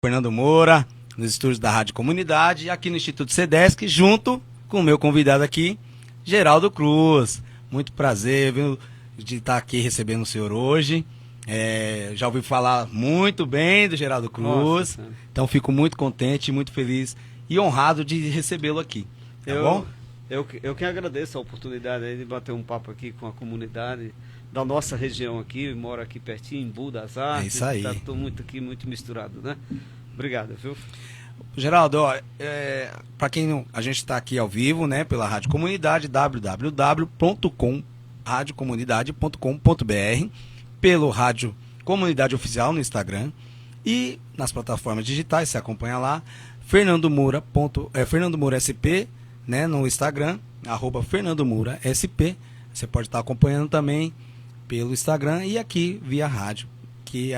Fernando Moura, nos estúdios da Rádio Comunidade, aqui no Instituto Cedesc, junto com o meu convidado aqui, Geraldo Cruz. Muito prazer, viu, de estar aqui recebendo o senhor hoje. Já ouvi falar muito bem do Geraldo Cruz. Nossa, então fico muito contente, muito feliz e honrado de recebê-lo aqui. Tá bom? Eu que agradeço a oportunidade aí de bater um papo aqui com a comunidade da nossa região aqui. Eu moro aqui pertinho, em Embu das Artes. É isso aí. Estou muito aqui, muito misturado, né? Obrigado, viu? Geraldo, para quem não, a gente está aqui ao vivo, né, pela Rádio Comunidade, radiocomunidade.com.br, pelo Rádio Comunidade Oficial no Instagram e nas plataformas digitais, você acompanha lá, Fernando Moura SP, né, no Instagram, @FernandoMouraSP. Você pode estar acompanhando também pelo Instagram e aqui via rádio, que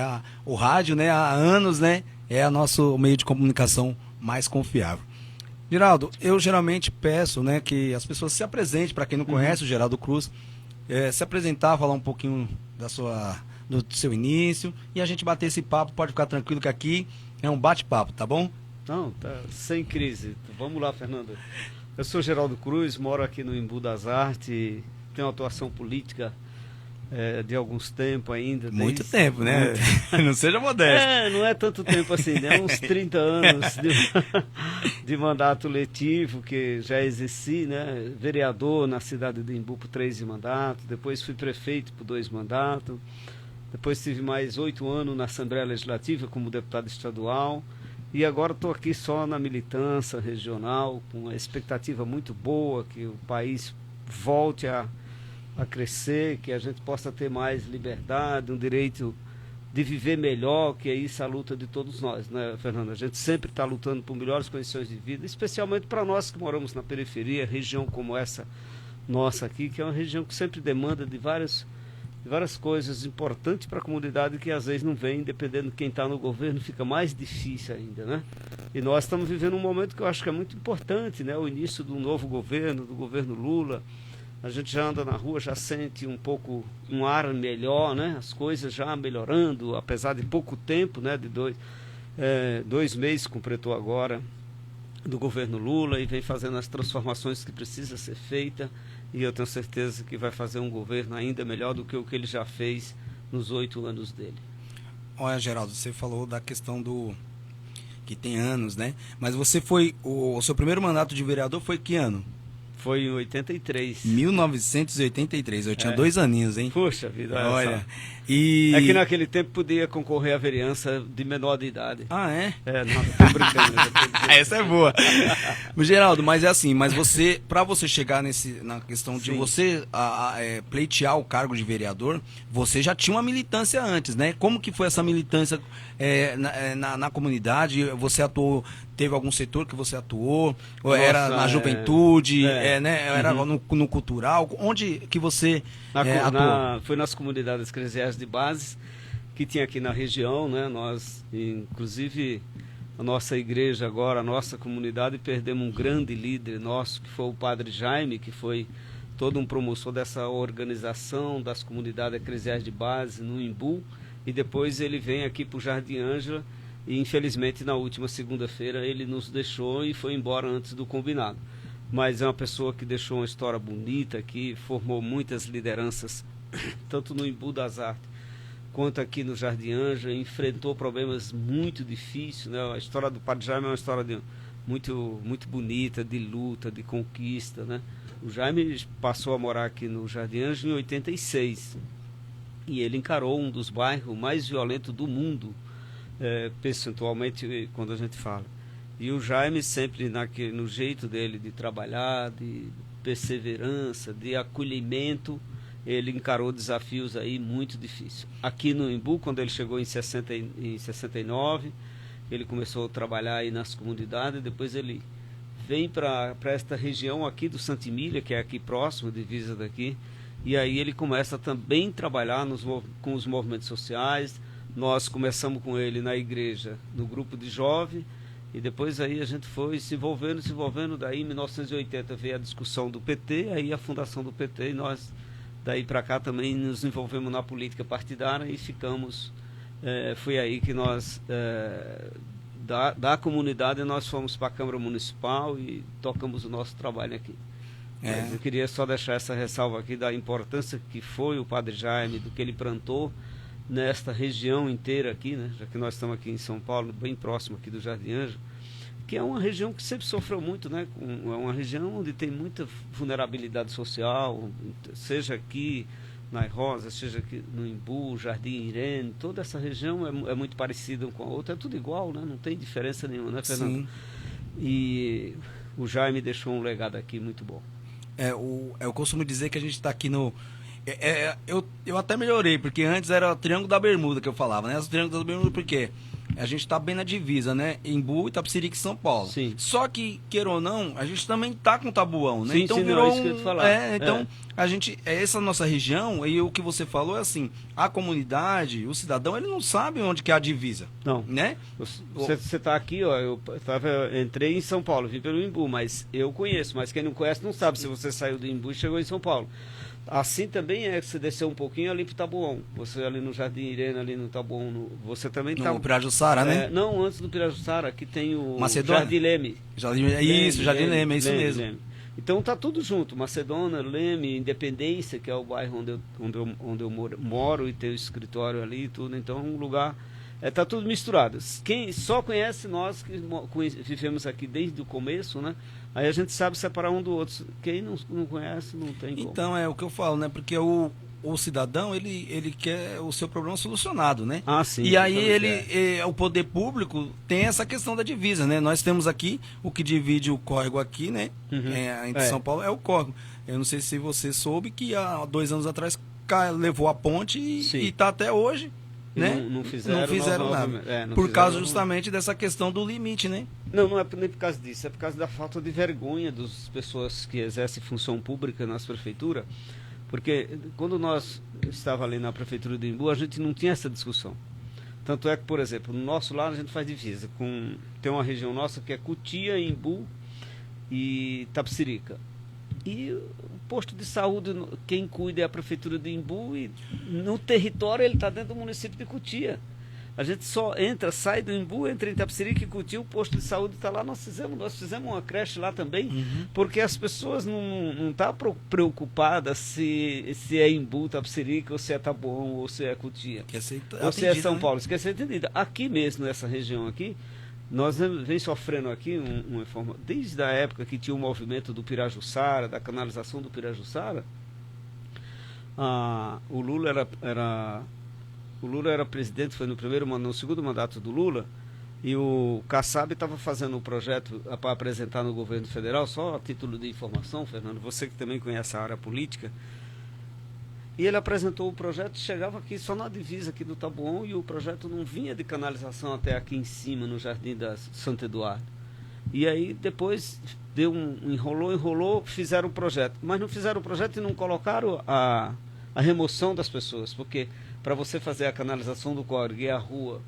o rádio, né, há anos, né, é o nosso meio de comunicação mais confiável. Geraldo, eu geralmente peço, né, que as pessoas se apresentem, para quem não conhece o Geraldo Cruz, se apresentar, falar um pouquinho do seu início e a gente bater esse papo. Pode ficar tranquilo que aqui é um bate-papo, tá bom? Não, tá sem crise. Vamos lá, Fernando. Eu sou Geraldo Cruz, moro aqui no Embu das Artes, tenho atuação política de alguns tempos ainda. Muito tempo, né? Não seja modesto. Não é tanto tempo assim, né? Uns 30 anos de mandato letivo, que já exerci, né? Vereador na cidade de Embu por 3 mandatos, depois fui prefeito por 2 mandatos, depois tive mais 8 anos na Assembleia Legislativa como deputado estadual, e agora estou aqui só na militância regional, com uma expectativa muito boa, que o país volte a crescer, que a gente possa ter mais liberdade, um direito de viver melhor, que é isso a luta de todos nós, né, Fernando? A gente sempre está lutando por melhores condições de vida, especialmente para nós que moramos na periferia, região como essa nossa aqui, que é uma região que sempre demanda de várias coisas importantes para a comunidade, que às vezes não vem, dependendo de quem está no governo, fica mais difícil ainda, né? E nós estamos vivendo um momento que eu acho que é muito importante, né? O início do novo governo, do governo Lula. A gente já anda na rua, já sente um pouco um ar melhor, né? As coisas já melhorando, apesar de pouco tempo, né? De 2 meses completou agora do governo Lula e vem fazendo as transformações que precisa ser feita, e eu tenho certeza que vai fazer um governo ainda melhor do que o que ele já fez nos 8 anos dele. Olha, Geraldo, você falou da questão que tem anos, né? Mas você o seu primeiro mandato de vereador foi que ano? Foi em 83. 1983, eu tinha 2 aninhos, hein? Puxa vida, olha. É que naquele tempo podia concorrer à vereança de menor de idade. Ah, é? Não, tô brincando. Essa é boa. Geraldo, mas é assim, mas para você chegar na questão de você pleitear o cargo de vereador, você já tinha uma militância antes, né? Como que foi essa militância na comunidade? Você atuou, teve algum setor que você atuou? Ou era na juventude, né? Era no cultural? Onde que você atuou? Foi nas comunidades eclesiais de base que tinha aqui na região, né? Nós, inclusive, a nossa igreja agora, a nossa comunidade, perdemos um grande líder nosso, que foi o Padre Jaime, que foi todo um promotor dessa organização das comunidades eclesiais de base no Embu, e depois ele vem aqui para o Jardim Ângela, e infelizmente na última segunda-feira ele nos deixou e foi embora antes do combinado. Mas é uma pessoa que deixou uma história bonita aqui, formou muitas lideranças, tanto no Embu das Artes quanto aqui no Jardim Ângela, enfrentou problemas muito difíceis, né? A história do Padre Jaime é uma história muito, muito bonita, de luta, de conquista, né? O Jaime passou a morar aqui no Jardim Ângela em 86, e ele encarou um dos bairros mais violentos do mundo, percentualmente, quando a gente fala. E o Jaime sempre no jeito dele de trabalhar, de perseverança, de acolhimento, ele encarou desafios aí muito difíceis. Aqui no Embu, quando ele chegou em 69, ele começou a trabalhar aí nas comunidades, depois ele vem para esta região aqui do Santa Emília, que é aqui próximo, divisa daqui, e aí ele começa também a trabalhar com os movimentos sociais. Nós começamos com ele na igreja, no grupo de jovens, e depois aí a gente foi se envolvendo, daí em 1980 veio a discussão do PT, aí a fundação do PT, e nós daí para cá também nos envolvemos na política partidária e ficamos, foi aí que nós da comunidade, nós fomos para a Câmara Municipal e tocamos o nosso trabalho aqui. Mas eu queria só deixar essa ressalva aqui da importância que foi o Padre Jaime, do que ele plantou nesta região inteira aqui, né? Já que nós estamos aqui em São Paulo, bem próximo aqui do Jardim Ângelo, que é uma região que sempre sofreu muito, né? É uma região onde tem muita vulnerabilidade social, seja aqui na Rosa, seja aqui no Imbu, Jardim Irene, toda essa região é muito parecida com a outra, é tudo igual, né? Não tem diferença nenhuma, né, Fernando? Sim. E o Jaime deixou um legado aqui muito bom. Eu costumo dizer que a gente está aqui no... eu até melhorei, porque antes era o Triângulo da Bermuda que eu falava, né? O Triângulo da Bermuda por quê? A gente está bem na divisa, né? Embu, Itapecerica e São Paulo. Sim. Só que, queira ou não, a gente também tá com Tabuão, né? Sim, então sim, virou não, é isso que eu ia te falar. então, a gente, essa nossa região, e o que você falou é assim, a comunidade, o cidadão, ele não sabe onde que é a divisa. Não. Né? Você está aqui, ó, eu entrei em São Paulo, vim pelo Imbu, mas eu conheço, mas quem não conhece não sabe se você saiu do Imbu e chegou em São Paulo. Assim também é que você desceu um pouquinho ali para o Taboão. Você ali no Jardim Irene, ali no Taboão, você também está... No Pirajussara, né? Não, antes do Pirajussara, aqui tem o Macedônia? Jardim Leme. Jardim Leme, é isso mesmo. Leme. Então tá tudo junto, Macedônia, Leme, Independência, que é o bairro onde eu moro e tenho escritório ali e tudo. Então é um lugar... tá tudo misturado. Quem só conhece nós que vivemos aqui desde o começo, né? Aí a gente sabe separar um do outro. Quem não conhece, não tem como. Então, é o que eu falo, né? Porque o cidadão, ele quer o seu problema solucionado, né? Ah, sim. E aí o poder público tem essa questão da divisa, né? Nós temos aqui o que divide o córrego aqui, né? Uhum. Entre São Paulo é o córrego. Eu não sei se você soube que há 2 anos atrás levou a ponte e está até hoje. Né? Não fizeram nada. Por causa justamente dessa questão do limite, né? Não é nem por causa disso, é por causa da falta de vergonha das pessoas que exercem função pública nas prefeituras. Porque quando nós estávamos ali na prefeitura de Imbu, a gente não tinha essa discussão. Tanto é que, por exemplo, no nosso lado a gente faz divisa. Tem uma região nossa que é Cutia, Imbu e Itapecerica. E o posto de saúde, quem cuida é a prefeitura de Imbu, e no território ele está dentro do município de Cutia. A gente só sai do Imbu, entra em Itapecerica e Cutia, o posto de saúde está lá. Nós fizemos uma creche lá também, porque as pessoas não estão preocupadas se é Imbu, Itapecerica, ou se é Taboão, ou se é Cutia, ou se é São Paulo. Isso quer ser entendido. Aqui mesmo, nessa região aqui, nós vem sofrendo aqui desde a época que tinha o movimento do Pirajussara, da canalização do Pirajussara. O Lula era presidente, foi no segundo mandato do Lula, e o Kassab estava fazendo um projeto para apresentar no governo federal, só a título de informação, Fernando, você que também conhece a área política. E ele apresentou o projeto, chegava aqui só na divisa aqui do Taboão, e o projeto não vinha de canalização até aqui em cima, no Jardim da Santo Eduardo. E aí depois enrolou, fizeram o projeto. Mas não fizeram o projeto e não colocaram a remoção das pessoas, porque para você fazer a canalização do córrego e a rua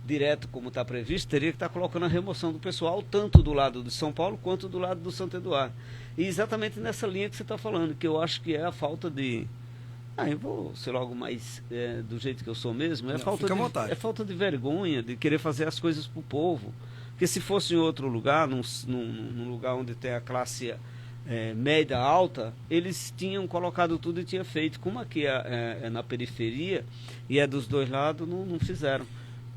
direto como está previsto, teria que estar colocando a remoção do pessoal, tanto do lado de São Paulo quanto do lado do Santo Eduardo. E exatamente nessa linha que você está falando, que eu acho que é a falta de... eu vou ser logo mais do jeito que eu sou mesmo. É falta de vergonha de querer fazer as coisas para o povo. Porque se fosse em outro lugar, num lugar onde tem a classe média alta, eles tinham colocado tudo e tinham feito. Como aqui é na periferia e é dos dois lados, não fizeram.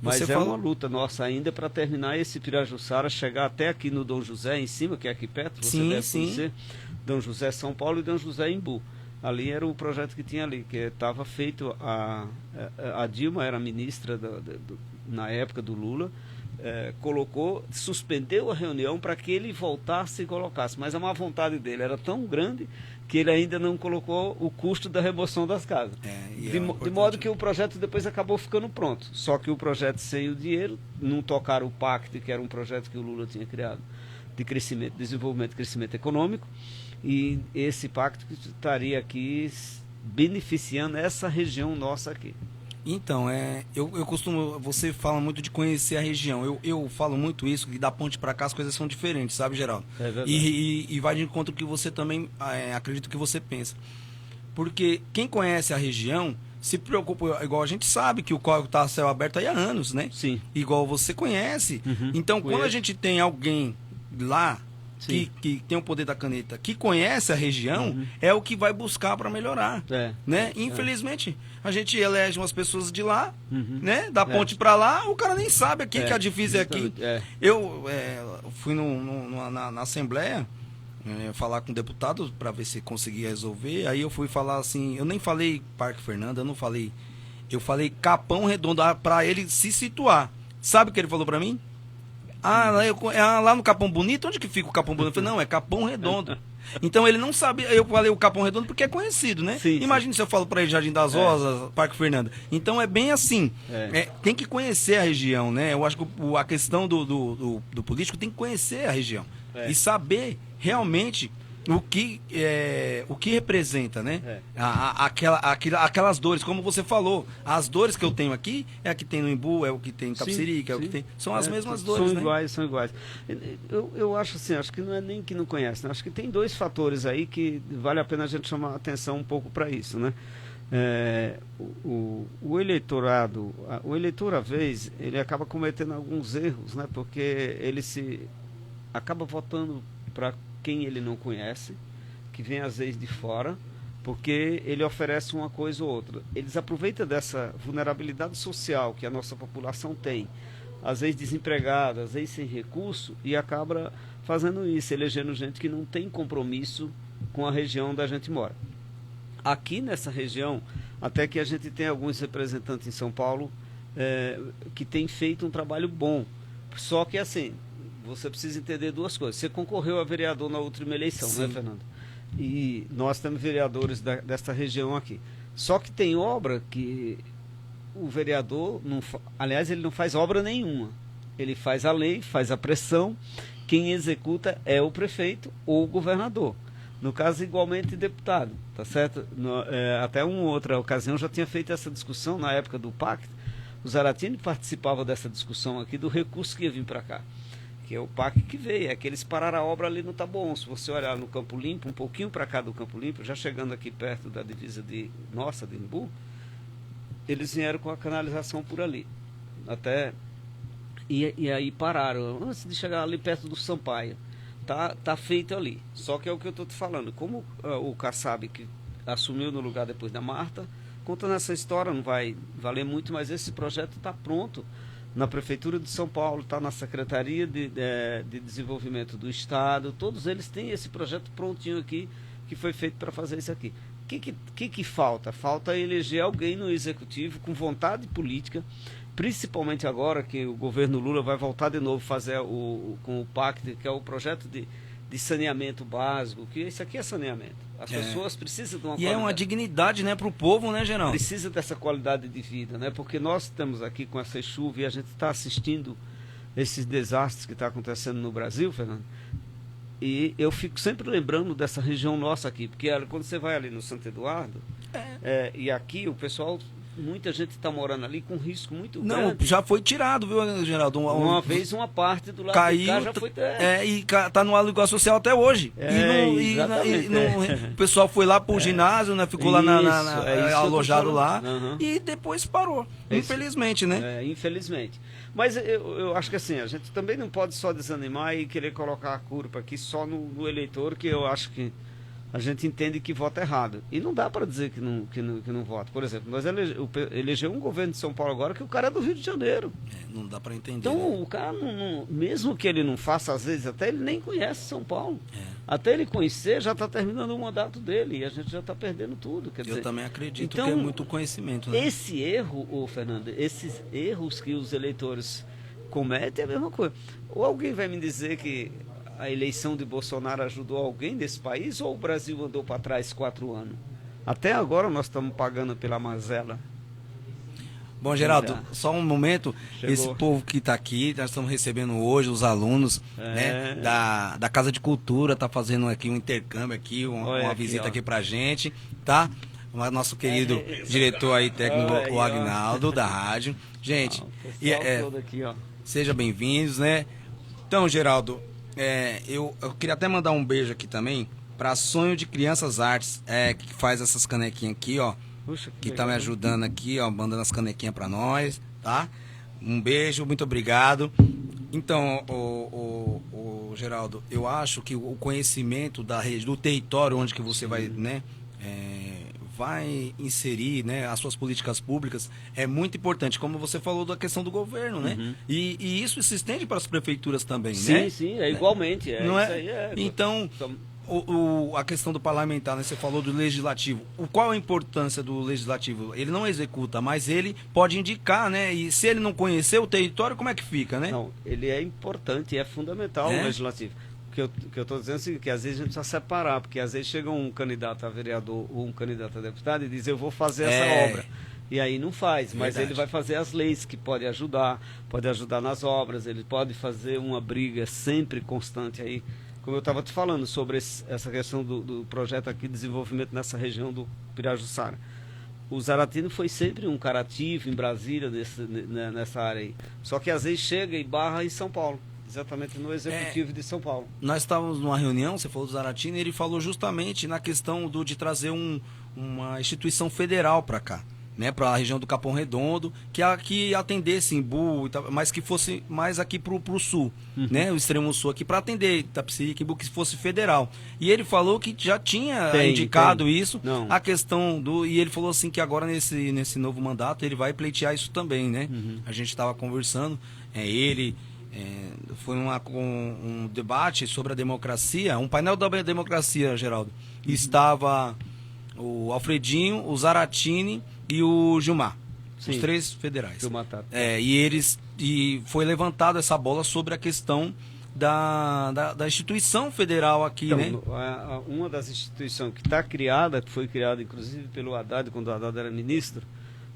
Mas uma luta nossa ainda para terminar esse Pirajussara, chegar até aqui no Dom José, em cima, que é aqui perto, você deve conhecer, Dom José São Paulo e Dom José Imbu. Ali era o projeto que tinha ali, que estava feito, a Dilma era ministra na época do Lula, suspendeu a reunião para que ele voltasse e colocasse, mas a má vontade dele era tão grande que ele ainda não colocou o custo da remoção das casas. De modo que o projeto depois acabou ficando pronto, só que o projeto sem o dinheiro, não tocaram o PACT, que era um projeto que o Lula tinha criado, de crescimento, desenvolvimento e crescimento econômico, e esse pacto que estaria aqui beneficiando essa região nossa aqui. Então, você fala muito de conhecer a região. Eu falo muito isso, que da ponte para cá as coisas são diferentes, sabe, Geraldo? É verdade. E vai de encontro que você também, acredito que você pensa. Porque quem conhece a região se preocupa, igual a gente sabe que o córrego está a céu aberto aí há anos, né? Sim. Igual você conhece. Então, quando a gente tem alguém lá que tem o poder da caneta, que conhece a região, é o que vai buscar para melhorar, né? Infelizmente, a gente elege umas pessoas de lá, né? Da ponte para lá, o cara nem sabe aqui que a divisa é aqui. Eu fui na Assembleia falar com o deputado para ver se conseguia resolver. Aí eu fui falar assim, eu nem falei Parque Fernando, eu falei Capão Redondo para ele se situar. Sabe o que ele falou para mim? Lá no Capão Bonito, onde que fica o Capão Bonito? Eu falei, não, é Capão Redondo. Então ele não sabia, eu falei o Capão Redondo porque é conhecido, né? Imagina se eu falo para ele Jardim das Rosas, Parque Fernando. Então é bem assim, tem que conhecer a região, né? Eu acho que a questão do político tem que conhecer a região e saber realmente o que representa, né? Aquelas dores, como você falou, as dores que eu tenho aqui é a que tem no Embu, é o que tem em Tapicerica, é o que tem. São as mesmas dores, né? São iguais. Eu acho assim, acho que não é nem que não conhece, né? Acho que tem dois fatores aí que vale a pena a gente chamar a atenção um pouco para isso, né? O eleitorado, o eleitor, às vezes, ele acaba cometendo alguns erros, né? Porque ele acaba votando para quem ele não conhece, que vem às vezes de fora, porque ele oferece uma coisa ou outra. Eles aproveitam dessa vulnerabilidade social que a nossa população tem, às vezes desempregada, às vezes sem recurso, e acaba fazendo isso, elegendo gente que não tem compromisso com a região onde a gente mora. Aqui nessa região, até que a gente tem alguns representantes em São Paulo que têm feito um trabalho bom, só que assim, você precisa entender duas coisas. Você concorreu a vereador na última eleição, né, Fernando? E nós temos vereadores desta região aqui. Só que tem obra que o vereador, aliás, ele não faz obra nenhuma. Ele faz a lei, faz a pressão. Quem executa é o prefeito ou o governador. No caso, igualmente, deputado, tá certo? Até uma outra ocasião já tinha feito essa discussão, na época do pacto. O Zaratini participava dessa discussão aqui do recurso que ia vir para cá, que é o PAC que veio, é que eles pararam a obra ali no Taboão. Se você olhar no Campo Limpo, um pouquinho para cá do Campo Limpo, já chegando aqui perto da divisa de Embu, eles vieram com a canalização por ali. E aí pararam, antes de chegar ali perto do Sampaio. Tá feito ali. Só que é o que eu estou te falando. Como o Kassab, que assumiu no lugar depois da Marta, contando essa história, não vai valer muito, mas esse projeto está pronto na Prefeitura de São Paulo, está na Secretaria de Desenvolvimento do Estado, todos eles têm esse projeto prontinho aqui, que foi feito para fazer isso aqui. O que falta? Falta eleger alguém no Executivo com vontade política, principalmente agora que o governo Lula vai voltar de novo fazer com o PACT, que é o projeto de saneamento básico, que isso aqui é saneamento. As pessoas precisam de uma qualidade. E é uma dignidade, né, para o povo, né, Geraldo? Precisa dessa qualidade de vida, né? Porque nós estamos aqui com essa chuva e a gente está assistindo esses desastres que estão acontecendo no Brasil, Fernando. E eu fico sempre lembrando dessa região nossa aqui, porque quando você vai ali no Santo Eduardo, e aqui o pessoal... Muita gente está morando ali com risco muito grande. Não, já foi tirado, viu, Geraldo? Uma vez uma parte do lado caiu, de cá já foi... e tá no aluguel social até hoje. O pessoal foi lá pro ginásio, né? Ficou lá alojado lá, e depois parou. Infelizmente, né? Infelizmente. Mas eu acho que assim, a gente também não pode só desanimar e querer colocar a culpa aqui só no eleitor, que eu acho que a gente entende que vota errado. E não dá para dizer que não vota. Por exemplo, nós elegemos um governo de São Paulo agora que o cara é do Rio de Janeiro. Não dá para entender. Então, né? o cara, mesmo que ele não faça, às vezes, até ele nem conhece São Paulo. Até ele conhecer, já está terminando o mandato dele. E a gente já está perdendo tudo. Quer dizer, eu também acredito então, que é muito conhecimento. Né? Esse erro, Fernando, esses erros que os eleitores cometem é a mesma coisa. Ou alguém vai me dizer que a eleição de Bolsonaro ajudou alguém desse país, ou o Brasil andou para trás 4 anos? Até agora nós estamos pagando pela mazela. Bom, Geraldo, só um momento. Chegou. Esse povo que está aqui, nós estamos recebendo hoje os alunos né, da Casa de Cultura, está fazendo aqui um intercâmbio aqui, uma visita aqui para a gente, tá? O nosso querido diretor aí, técnico, o Agnaldo, da rádio. Gente, todo aqui, seja bem-vindos, né? Então, Geraldo, eu queria até mandar um beijo aqui também para Sonho de Crianças Artes, que faz essas canequinhas aqui, ó. Puxa, que tá me ajudando aqui, ó, mandando as canequinhas para nós, tá? Um beijo, muito obrigado. Então, o Geraldo, eu acho que o conhecimento da rede, do território onde que você vai, né, vai inserir, né, as suas políticas públicas é muito importante, como você falou da questão do governo, né? Uhum. E isso se estende para as prefeituras também, sim, né? Sim, é igualmente. Não isso é? aí Então, a questão do parlamentar, né? Você falou do legislativo. Qual a importância do legislativo? Ele não executa, mas ele pode indicar, né? E se ele não conhecer o território, como é que fica, né? Não, ele é importante e é fundamental o legislativo. O que eu estou dizendo é o seguinte, que às vezes a gente precisa separar, porque às vezes chega um candidato a vereador ou um candidato a deputado e diz, eu vou fazer essa obra. E aí não faz, mas Verdade. ele vai fazer as leis que pode ajudar nas obras, ele pode fazer uma briga sempre constante aí. Como eu estava te falando sobre essa questão do projeto aqui de desenvolvimento nessa região do Pirajussara. O Zaratini foi sempre um cara ativo em Brasília, nessa área aí. Só que às vezes chega e barra em São Paulo. Exatamente no Executivo de São Paulo. Nós estávamos numa reunião, você falou do Zaratini, e ele falou justamente na questão de trazer uma instituição federal para cá, né, para a região do Capão Redondo, que atendesse Imbu, mas que fosse mais aqui para o sul, né, o extremo sul aqui, para atender Itapecerica, Imbu, que fosse federal. E ele falou que já tinha indicado isso, a questão e ele falou assim que agora nesse novo mandato ele vai pleitear isso também, né? A gente estava conversando, foi um debate sobre a democracia, um painel da democracia, Geraldo. Estava o Alfredinho, o Zaratini e o Gilmar. Sim. Os 3 federais. Gilmar tá. E foi levantada essa bola sobre a questão da instituição federal aqui, então, né? Uma das instituições que está criada, que foi criada inclusive pelo Haddad, quando o Haddad era ministro,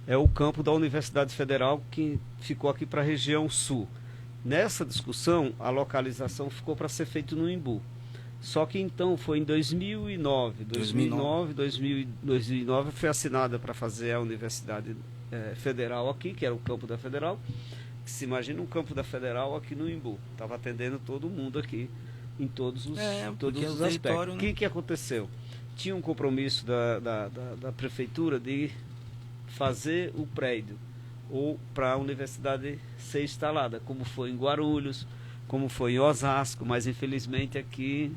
é o campo da Universidade Federal, que ficou aqui para a região sul. Nessa discussão, a localização ficou para ser feito no Imbu. Só que então foi em 2009 foi assinada para fazer a Universidade Federal aqui, que era o campo da Federal. Que se imagina um campo da Federal aqui no Imbu. Estava atendendo todo mundo aqui, em todos os aspectos. Né? O que aconteceu? Tinha um compromisso da prefeitura de fazer o prédio ou para a universidade ser instalada, como foi em Guarulhos, como foi em Osasco, mas infelizmente aqui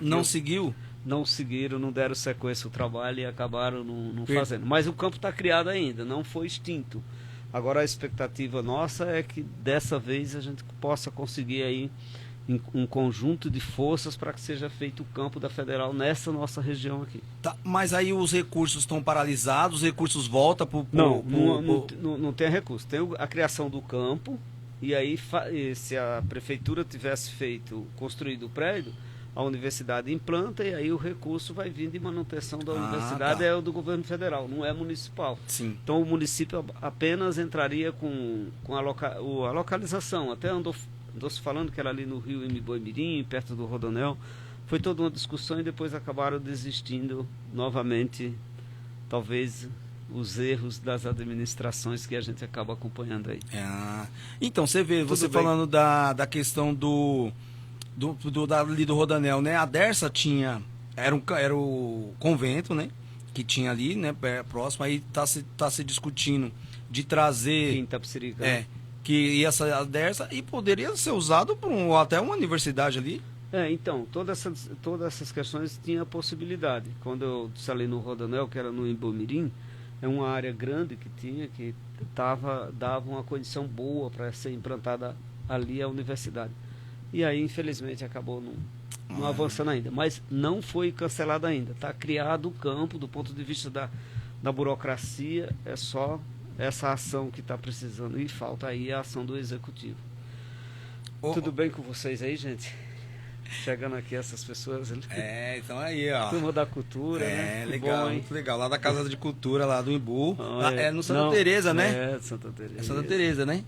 não seguiu? Não seguiram, não deram sequência ao trabalho e acabaram não fazendo. Mas o campo está criado ainda, não foi extinto. Agora a expectativa nossa é que dessa vez a gente possa conseguir aí um conjunto de forças para que seja feito o campo da Federal nessa nossa região aqui. Tá, mas aí os recursos estão paralisados, os recursos voltam para o... Não tem recurso. Tem a criação do campo, e aí se a prefeitura tivesse construído o prédio, a universidade implanta e aí o recurso vai vir de manutenção da universidade, é o do governo federal, não é municipal. Sim. Então o município apenas entraria com a localização, até andou-se falando que era ali no rio Imiboimirim, perto do Rodoanel. Foi toda uma discussão e depois acabaram desistindo novamente, talvez os erros das administrações que a gente acaba acompanhando aí. Então, você vê, você falando da questão ali do Rodoanel, né? A Dersa era o convento, né? Que tinha ali, né? Próximo, aí tá se discutindo de trazer... Itapecerica. Que essa Dersa e poderia ser usado por até uma universidade ali. Então, todas essas questões tinham a possibilidade. Quando eu falei no Rodoanel, que era no Imbomirim, é uma área grande que dava uma condição boa para ser implantada ali a universidade. E aí, infelizmente, acabou não avançando ainda. Mas não foi cancelado ainda. Está criado o campo, do ponto de vista da burocracia, é só essa ação que está precisando, e falta aí a ação do Executivo. Tudo bem com vocês aí, gente? Chegando aqui essas pessoas. Então aí, ó. Turma da Cultura, né? Legal, muito legal. Lá da Casa de Cultura, lá do Imbu. No Santa Teresa, né? Santa Teresa. Santa Teresa, né?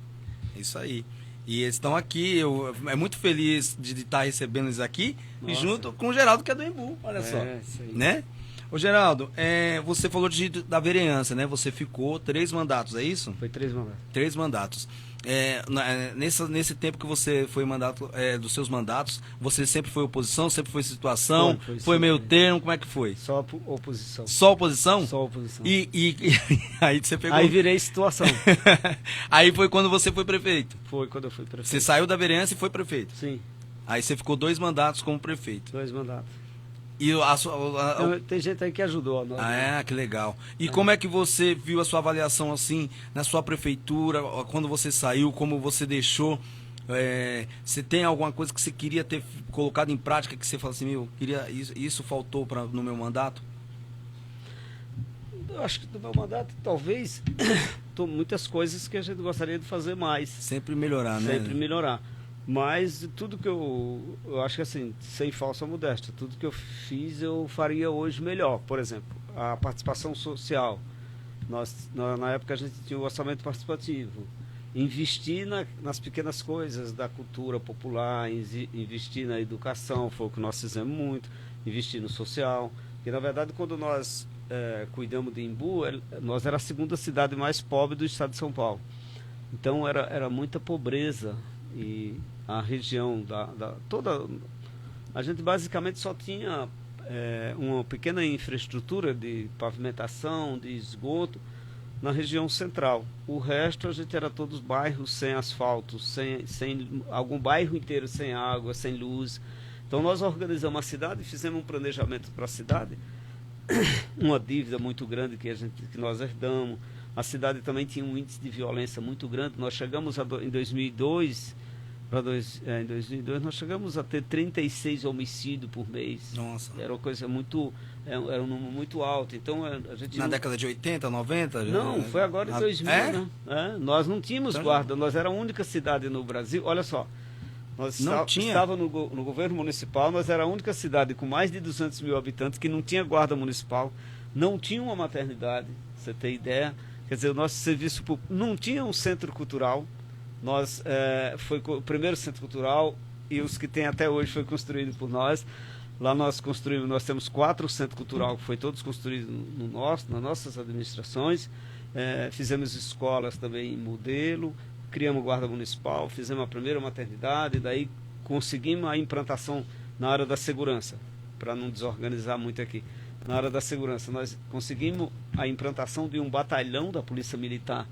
Isso aí. E eles estão aqui, é muito feliz de estar recebendo eles aqui, e junto com o Geraldo, que é do Imbu, olha só. Isso aí. Né? Ô Geraldo, você falou da vereança, né? Você ficou 3 mandatos, é isso? Foi 3 mandatos. 3 mandatos. Nesse tempo que você foi mandato, dos seus mandatos, você sempre foi oposição, sempre foi situação, foi meio termo, como é que foi? Só oposição. Só oposição? Só oposição. E aí você pegou... Aí virei situação. Aí foi quando você foi prefeito? Foi quando eu fui prefeito. Você saiu da vereança e foi prefeito? Sim. Aí você ficou 2 mandatos como prefeito. 2 mandatos. E Tem gente aí que ajudou a nós. Que legal. E como é que você viu a sua avaliação assim na sua prefeitura, quando você saiu, como você deixou? Você tem alguma coisa que você queria ter colocado em prática, que você fala assim, isso faltou no meu mandato? Eu acho que no meu mandato, talvez, muitas coisas que a gente gostaria de fazer mais. Sempre melhorar, né? Sempre melhorar. Mas tudo que eu acho que assim, sem falsa modéstia, tudo que eu fiz eu faria hoje melhor. Por exemplo, a participação social. Na época a gente tinha o orçamento participativo. Investir nas pequenas coisas da cultura popular, investir na educação, foi o que nós fizemos muito, investir no social. Porque na verdade quando nós cuidamos de Embu, nós era a 2ª cidade mais pobre do estado de São Paulo. Então era muita pobreza. E a região toda, a gente basicamente só tinha uma pequena infraestrutura de pavimentação, de esgoto na região central. O resto a gente era todos bairros sem asfalto, sem algum bairro inteiro sem água, sem luz. Então nós organizamos a cidade, fizemos um planejamento para a cidade, uma dívida muito grande que nós herdamos. A cidade também tinha um índice de violência muito grande. Nós chegamos em 2002 nós chegamos a ter 36 homicídios por mês. Nossa. Era uma coisa muito, era um número muito alto. Então a gente década de 80, 90? Não, foi agora em 2000, né? Nós não tínhamos guarda, nós era a única cidade no Brasil. Olha só, nós estava no governo municipal, nós era a única cidade com mais de 200 mil habitantes que não tinha guarda municipal, não tinha uma maternidade, você tem ideia? Quer dizer, o nosso serviço público não tinha um centro cultural. Foi o primeiro centro cultural, e os que tem até hoje foi construído por nós. Lá nós temos 4 centros culturais que foi todos construídos nas nossas administrações. Fizemos escolas também em modelo, criamos guarda municipal, fizemos a primeira maternidade, daí conseguimos a implantação na área da segurança, para não desorganizar muito aqui. Na área da segurança, nós conseguimos a implantação de um batalhão da Polícia Militar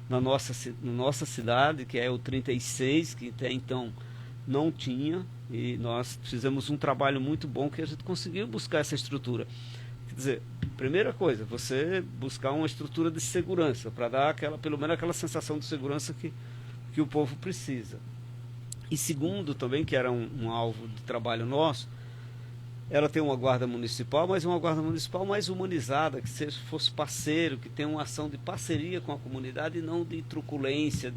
na nossa cidade, que é o 36, que até então não tinha, e nós fizemos um trabalho muito bom que a gente conseguiu buscar essa estrutura. Quer dizer, primeira coisa, você buscar uma estrutura de segurança, para dar pelo menos aquela sensação de segurança que o povo precisa. E segundo também, que era um alvo de trabalho nosso, ela tem uma guarda municipal, mas uma guarda municipal mais humanizada, que fosse parceiro, que tenha uma ação de parceria com a comunidade e não de truculência,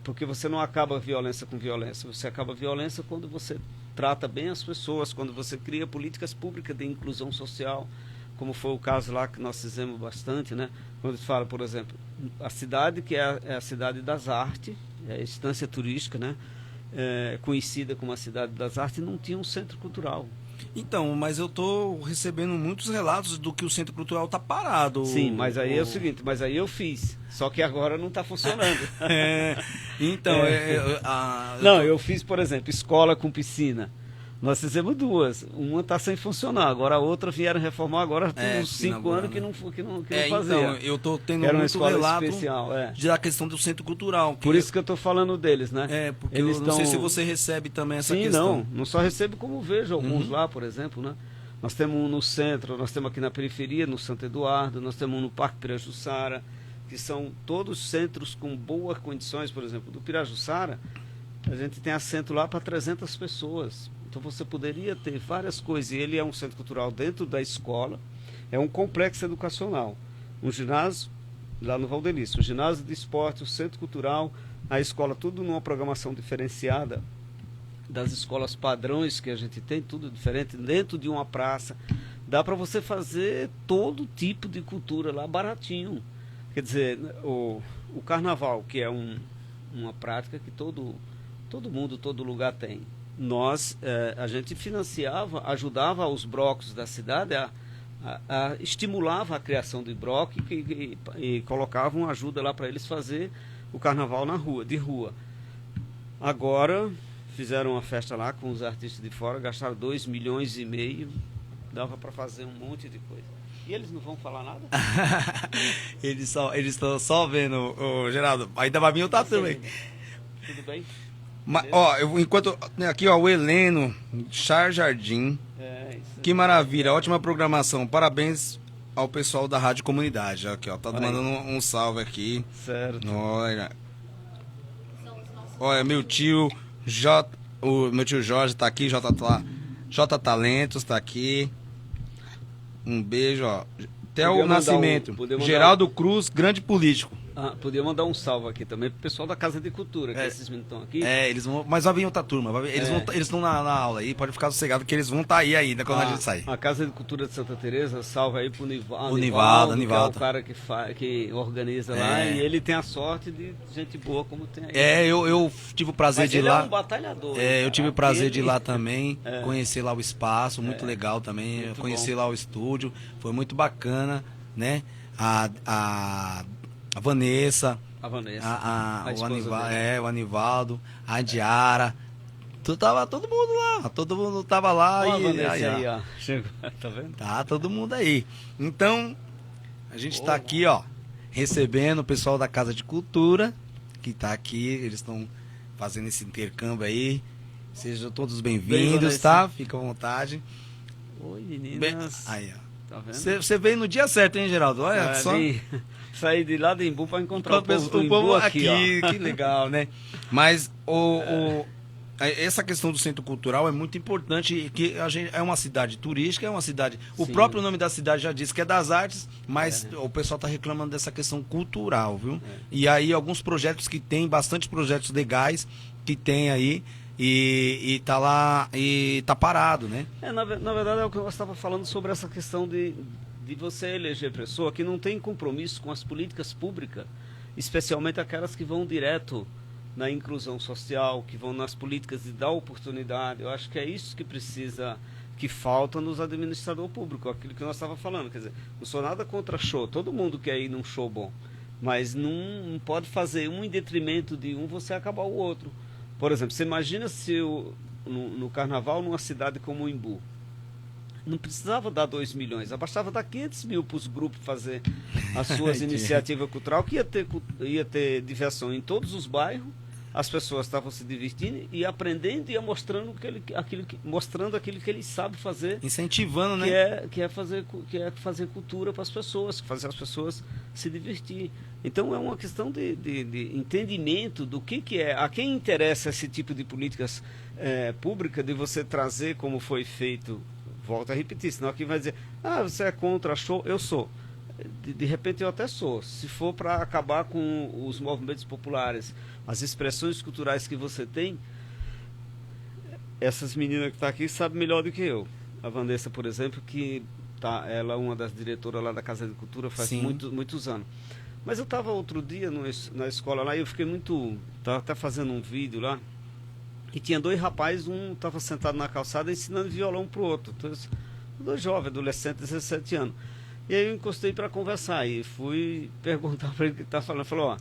porque você não acaba a violência com violência, você acaba a violência quando você trata bem as pessoas, quando você cria políticas públicas de inclusão social, como foi o caso lá que nós fizemos bastante, né? Quando se fala, por exemplo, a cidade que é a cidade das artes, é a estância turística, né? Conhecida como a cidade das artes, não tinha um centro cultural. Então, mas eu estou recebendo muitos relatos do que o Centro Cultural está parado. Sim, mas aí é o seguinte, mas aí eu fiz, só que agora não está funcionando. Eu fiz, por exemplo, escola com piscina. Nós fizemos 2, uma está sem funcionar, agora a outra vieram reformar, agora tem uns 5 anos que não fazia. Então, eu estou tendo muito relato da questão do Centro Cultural. Por isso que eu estou falando deles, né? Porque eu não sei se você recebe também essa questão. Não só recebo como vejo alguns lá, por exemplo, né? Nós temos um no centro, nós temos aqui na periferia, no Santo Eduardo, nós temos um no Parque Pirajussara, que são todos centros com boas condições. Por exemplo, do Pirajussara, a gente tem assento lá para 300 pessoas. Então você poderia ter várias coisas. E ele é um centro cultural dentro da escola, é um complexo educacional. Um ginásio lá no Valdelício, um ginásio de esporte, um centro cultural, a escola, tudo numa programação diferenciada das escolas padrões que a gente tem, tudo diferente, dentro de uma praça. Dá para você fazer todo tipo de cultura lá baratinho. Quer dizer, o carnaval, que é uma prática que todo mundo, todo lugar tem. A gente financiava, ajudava os blocos da cidade, estimulava a criação de bloco e colocava uma ajuda lá para eles fazer o carnaval na rua, de rua. Agora fizeram uma festa lá com os artistas de fora, gastaram 2,5 milhões, dava para fazer um monte de coisa. E eles não vão falar nada? Eles estão só vendo, Geraldo, ainda vai vir o tatu também. Tudo bem? Enquanto aqui, ó, o Heleno, Char Jardim. Isso. Que maravilha, ótima programação. Parabéns ao pessoal da Rádio Comunidade. Aqui, ó, tá mandando um salve aqui. Certo. Olha, meu tio meu tio Jorge tá aqui, J Talentos tá aqui. Um beijo, ó. Theo Nascimento. Geraldo Cruz, grande político. Podia mandar um salve aqui também pro pessoal da Casa de Cultura, que esses meninos estão aqui. Eles vão, mas vai vir outra turma. Eles estão na aula aí, pode ficar sossegado que eles vão estar aí ainda quando a gente sair. A Casa de Cultura de Santa Teresa, salve aí pro Nivaldo. Nivaldo. Que é o cara que organiza lá, e ele tem a sorte de gente boa como tem aí. Eu tive o prazer de ir lá. Ele é um batalhador. Eu tive o prazer de ir lá também, conhecer lá o espaço, muito legal também, conhecer lá o estúdio, foi muito bacana, né? A Vanessa, o Anivaldo, a Diara, todo mundo tava lá. Ó, a Vanessa aí, ó. Chegou, tá vendo? Tá todo mundo aí. Então, a gente tá aqui, ó, recebendo o pessoal da Casa de Cultura, que tá aqui, eles estão fazendo esse intercâmbio aí. Sejam todos bem-vindos, tá? Fica à vontade. Oi, meninas. Aí, ó. Tá vendo? Você veio no dia certo, hein, Geraldo? Olha só. Saí de lá de Embu para encontrar o povo aqui, ó. Que legal, né? Mas essa questão do centro cultural é muito importante, que é uma cidade turística, é uma cidade... O próprio nome da cidade já diz que é das artes, mas o pessoal está reclamando dessa questão cultural, viu? E aí alguns projetos que tem, bastante projetos legais que tem aí, e tá lá, e tá parado, né? Na verdade é o que eu estava falando sobre essa questão de você eleger pessoa que não tem compromisso com as políticas públicas, especialmente aquelas que vão direto na inclusão social, que vão nas políticas de dar oportunidade. Eu acho que é isso que falta nos administradores públicos, aquilo que nós estávamos falando. Quer dizer, não sou nada contra show, todo mundo quer ir num show bom, mas não pode fazer um em detrimento de um, você acabar o outro. Por exemplo, você imagina se no carnaval, numa cidade como Embu, não precisava dar 2 milhões, bastava dar 500 mil para os grupos fazer as suas iniciativas culturais, que ia ter diversão em todos os bairros, as pessoas estavam se divertindo e aprendendo e mostrando aquilo que eles sabem fazer. Incentivando, né? Que é fazer cultura para as pessoas, fazer as pessoas se divertir. Então é uma questão de entendimento do que é, a quem interessa esse tipo de políticas públicas, de você trazer como foi feito. Volto a repetir, senão aqui vai dizer, você é contra show, eu sou. De repente eu até sou. Se for para acabar com os movimentos populares, as expressões culturais que você tem, essas meninas que estão aqui sabem melhor do que eu. A Vanessa, por exemplo, ela é uma das diretoras lá da Casa de Cultura faz muitos anos. Mas eu estava outro dia na escola lá e eu fiquei estava até fazendo um vídeo lá, e tinha 2 rapazes, um estava sentado na calçada ensinando violão para o outro. 2 jovens, adolescentes, 17 anos. E aí eu encostei para conversar e fui perguntar para ele o que ele estava falando. Ele falou,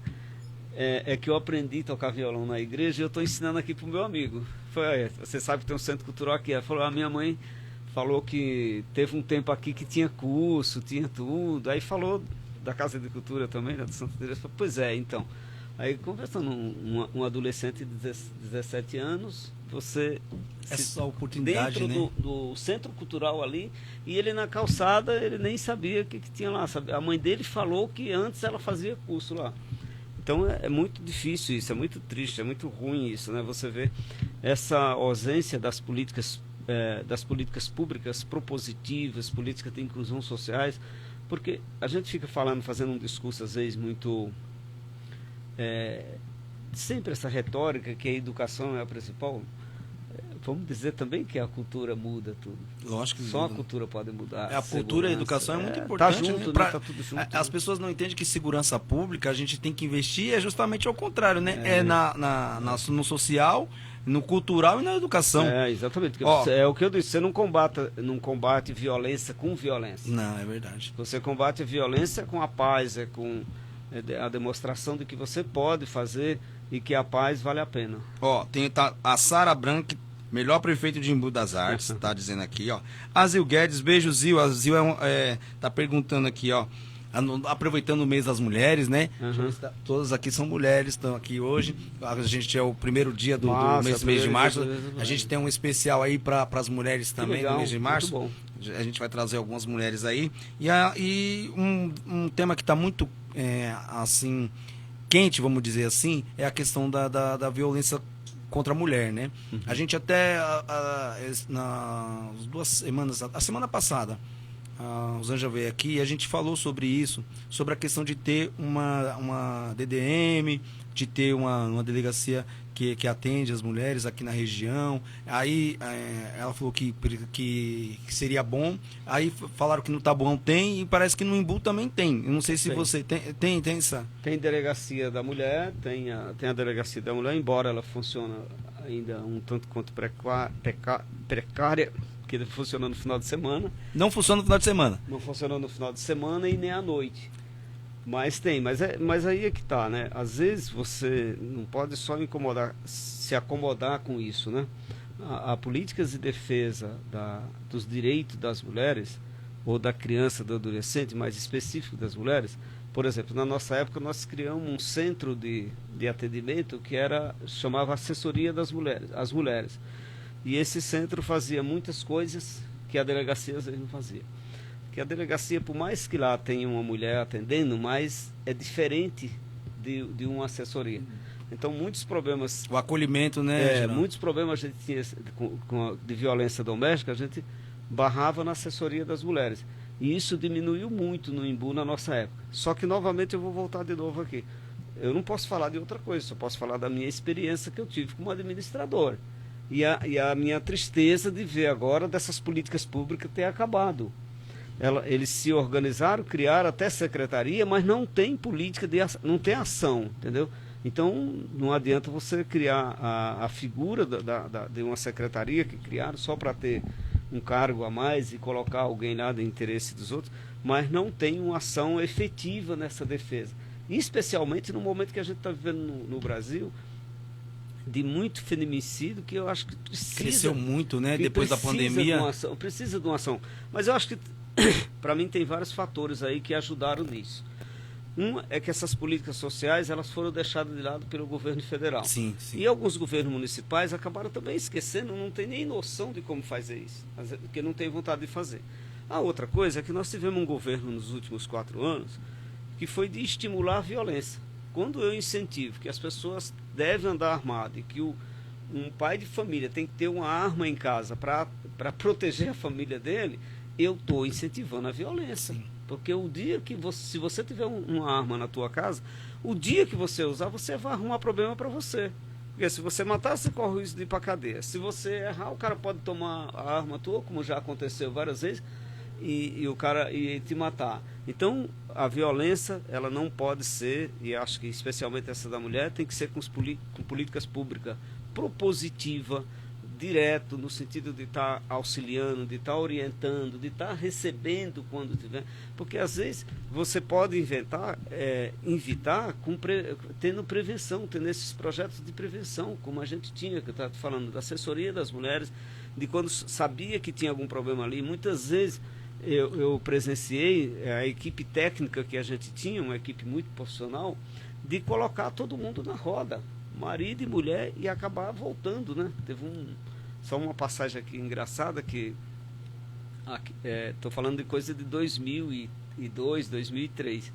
é que eu aprendi a tocar violão na igreja e eu estou ensinando aqui para o meu amigo. Foi, você sabe que tem um centro cultural aqui. Ele falou, a minha mãe falou que teve um tempo aqui que tinha curso, tinha tudo. Aí falou da Casa de Cultura também, da Santa Teresa. Falei, pois é, então. Aí conversando, um adolescente de 17 anos, você... Essa oportunidade, dentro né? do centro cultural ali, e ele na calçada, ele nem sabia o que tinha lá. Sabe? A mãe dele falou que antes ela fazia curso lá. Então é muito difícil isso, é muito triste, é muito ruim isso, né? Você vê essa ausência das políticas públicas propositivas, políticas de inclusão sociais, porque a gente fica fazendo um discurso às vezes muito... sempre essa retórica que a educação é a principal. Vamos dizer também que a cultura muda tudo. Lógico que só muda. A cultura pode mudar. A cultura e a educação é muito importante. Tá junto, né? Tá tudo junto. As pessoas não entendem que segurança pública a gente tem que investir, é justamente ao contrário, né? No social, no cultural e na educação. Exatamente. É o que eu disse, você não combate violência com violência. Não, é verdade. Você combate a violência com a paz, com É a demonstração de que você pode fazer e que a paz vale a pena. Ó, tem a Sara Branco, melhor prefeito de Embu das Artes, tá dizendo aqui, ó. A Zil Guedes, beijo, Zil. A Zil tá perguntando aqui, ó. Aproveitando o mês das mulheres, né? Todas aqui são mulheres, estão aqui hoje. A gente é o primeiro dia do mês de março. A gente tem um especial aí para as mulheres também no mês de março. Muito bom. A gente vai trazer algumas mulheres aí. E um tema que está muito assim quente, vamos dizer assim, é a questão da violência contra a mulher, né? A gente até nas 2 semanas, a semana passada, o Zanja veio aqui e a gente falou sobre isso, sobre a questão de ter uma DDM, de ter uma delegacia que atende as mulheres aqui na região. Aí ela falou que seria bom. Aí falaram que no Taboão tem, e parece que no Embu também tem. Eu não sei se você tem essa. Tem delegacia da mulher, tem a delegacia da mulher, embora ela funcione ainda um tanto quanto precária, que funciona no final de semana. Não funciona no final de semana? Não funciona no final de semana e nem à noite. Mas tem, mas aí é que tá, né? Às vezes você não pode só se acomodar com isso, né? A políticas de defesa dos direitos das mulheres, ou da criança, do adolescente, mais específico das mulheres. Por exemplo, na nossa época nós criamos um centro de atendimento que chamava Assessoria das Mulheres, as mulheres. E esse centro fazia muitas coisas que a delegacia às vezes não fazia. Que a delegacia, por mais que lá tenha uma mulher atendendo, mas é diferente de uma assessoria. Então, muitos problemas... O acolhimento, né? Muitos problemas a gente tinha de violência doméstica, a gente barrava na assessoria das mulheres. E isso diminuiu muito no Embu na nossa época. Só que, novamente, eu vou voltar de novo aqui. Eu não posso falar de outra coisa, só posso falar da minha experiência que eu tive como administrador. E a minha tristeza de ver agora dessas políticas públicas ter acabado. Eles se organizaram, criaram até secretaria, mas não tem política, não tem ação, entendeu? Então, não adianta você criar a figura de uma secretaria que criaram só para ter um cargo a mais e colocar alguém lá de interesse dos outros, mas não tem uma ação efetiva nessa defesa. E especialmente no momento que a gente está vivendo no Brasil, de muito feminicídio, que eu acho que precisa... Cresceu muito, né? Depois da pandemia. Precisa de uma ação. Mas eu acho que, para mim, tem vários fatores aí que ajudaram nisso. Um é que essas políticas sociais, elas foram deixadas de lado pelo governo federal. Sim, sim. E alguns governos municipais acabaram também esquecendo, não tem nem noção de como fazer isso, porque não tem vontade de fazer. A outra coisa é que nós tivemos um governo nos últimos 4 anos que foi de estimular a violência. Quando eu incentivo que as pessoas devem andar armadas e que um pai de família tem que ter uma arma em casa para proteger a família dele, eu estou incentivando a violência. Sim. Porque o dia que se você tiver uma arma na tua casa, o dia que você usar, você vai arrumar problema para você. Porque se você matar, você corre o risco de ir para cadeia. Se você errar, o cara pode tomar a arma tua, como já aconteceu várias vezes, e o cara te matar. Então, a violência, ela não pode ser, e acho que especialmente essa da mulher, tem que ser com políticas públicas propositiva, direto, no sentido de estar auxiliando, de estar orientando, de estar recebendo quando tiver. Porque às vezes você pode evitar tendo prevenção, tendo esses projetos de prevenção, como a gente tinha, que eu estava falando, da assessoria das mulheres, de quando sabia que tinha algum problema ali. Muitas vezes eu presenciei a equipe técnica que a gente tinha, uma equipe muito profissional, de colocar todo mundo na roda, marido e mulher, e acabar voltando, né? Teve só uma passagem aqui engraçada, que estou falando de coisa de 2002, 2003.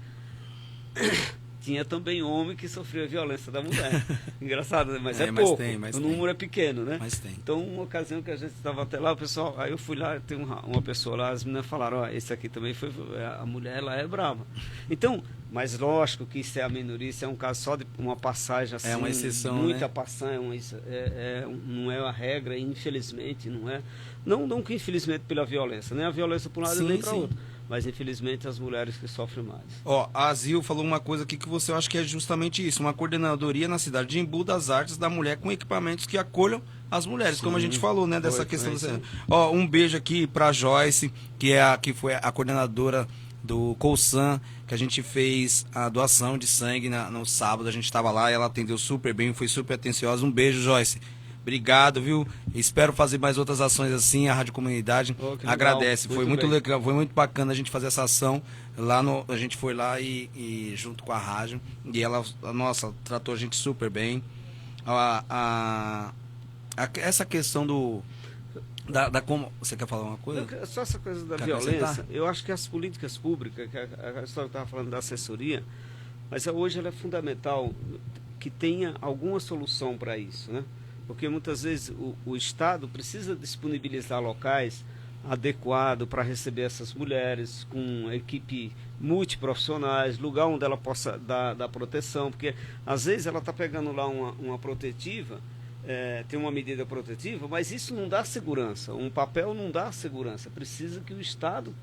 Tinha também homem que sofreu a violência da mulher. Engraçado, mas é pouco. O número é pequeno, né? Mas tem. Então, uma ocasião que a gente estava até lá, o pessoal, aí eu fui lá, tem uma pessoa lá, as meninas falaram, esse aqui também foi, a mulher, ela é brava. Então, mas lógico que isso é a minoria, isso é um caso só de uma passagem assim. É uma exceção, muita né? passagem, não é a regra, infelizmente, não é. Não que infelizmente pela violência, né? A violência para um lado e nem para outro. Mas, infelizmente, as mulheres que sofrem mais. Ó, a Zil falou uma coisa aqui que você acha que é justamente isso. Uma coordenadoria na cidade de Embu das Artes da mulher com equipamentos que acolham as mulheres. Sim, como a gente falou, né? Dessa questão. Ó, um beijo aqui pra Joyce, que foi a coordenadora do Colsan, que a gente fez a doação de sangue no sábado. A gente estava lá e ela atendeu super bem, foi super atenciosa. Um beijo, Joyce. Obrigado, viu? Espero fazer mais outras ações assim. A Rádio Comunidade agradece. Foi muito legal, foi muito bacana a gente fazer essa ação. A gente foi lá e junto com a rádio. E ela, nossa, tratou a gente super bem. Essa questão como você quer falar uma coisa? Só essa coisa da violência. Eu acho que as políticas públicas, que a história que estava falando da assessoria, mas hoje ela é fundamental que tenha alguma solução para isso, né? Porque muitas vezes o Estado precisa disponibilizar locais adequados para receber essas mulheres, com equipe multiprofissionais, lugar onde ela possa dar proteção, porque às vezes ela está pegando lá uma protetiva, tem uma medida protetiva, mas isso não dá segurança, um papel não dá segurança, precisa que o Estado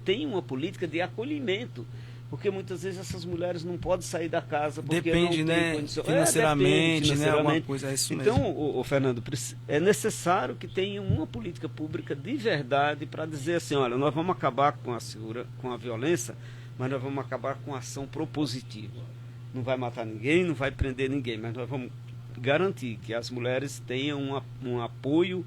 tenha uma política de acolhimento. Porque muitas vezes essas mulheres não podem sair da casa porque depende, não tem né? condição. Financeiramente, né? Alguma coisa, é isso mesmo. Então, Fernando, é necessário que tenha uma política pública de verdade para dizer assim, olha, nós vamos acabar com a violência, mas nós vamos acabar com a ação propositiva. Não vai matar ninguém, não vai prender ninguém, mas nós vamos garantir que as mulheres tenham um apoio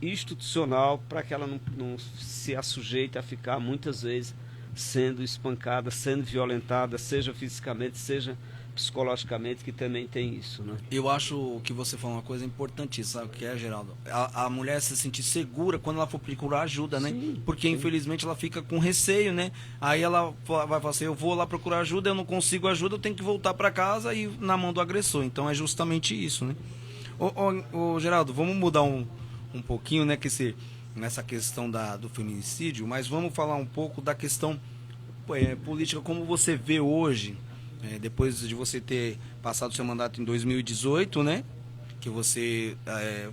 institucional para que ela não se assujeite a ficar muitas vezes sendo espancada, sendo violentada, seja fisicamente, seja psicologicamente, que também tem isso, né? Eu acho que você falou uma coisa importantíssima, sabe o que é, Geraldo? A mulher se sentir segura quando ela for procurar ajuda, né? Sim, porque infelizmente ela fica com receio, né? Aí ela vai falar assim, eu vou lá procurar ajuda, eu não consigo ajuda, eu tenho que voltar para casa e na mão do agressor. Então é justamente isso, né? Ô, Geraldo, vamos mudar um pouquinho, né? Nessa questão do feminicídio, mas vamos falar um pouco da questão política, como você vê hoje, depois de você ter passado o seu mandato em 2018, né? Que você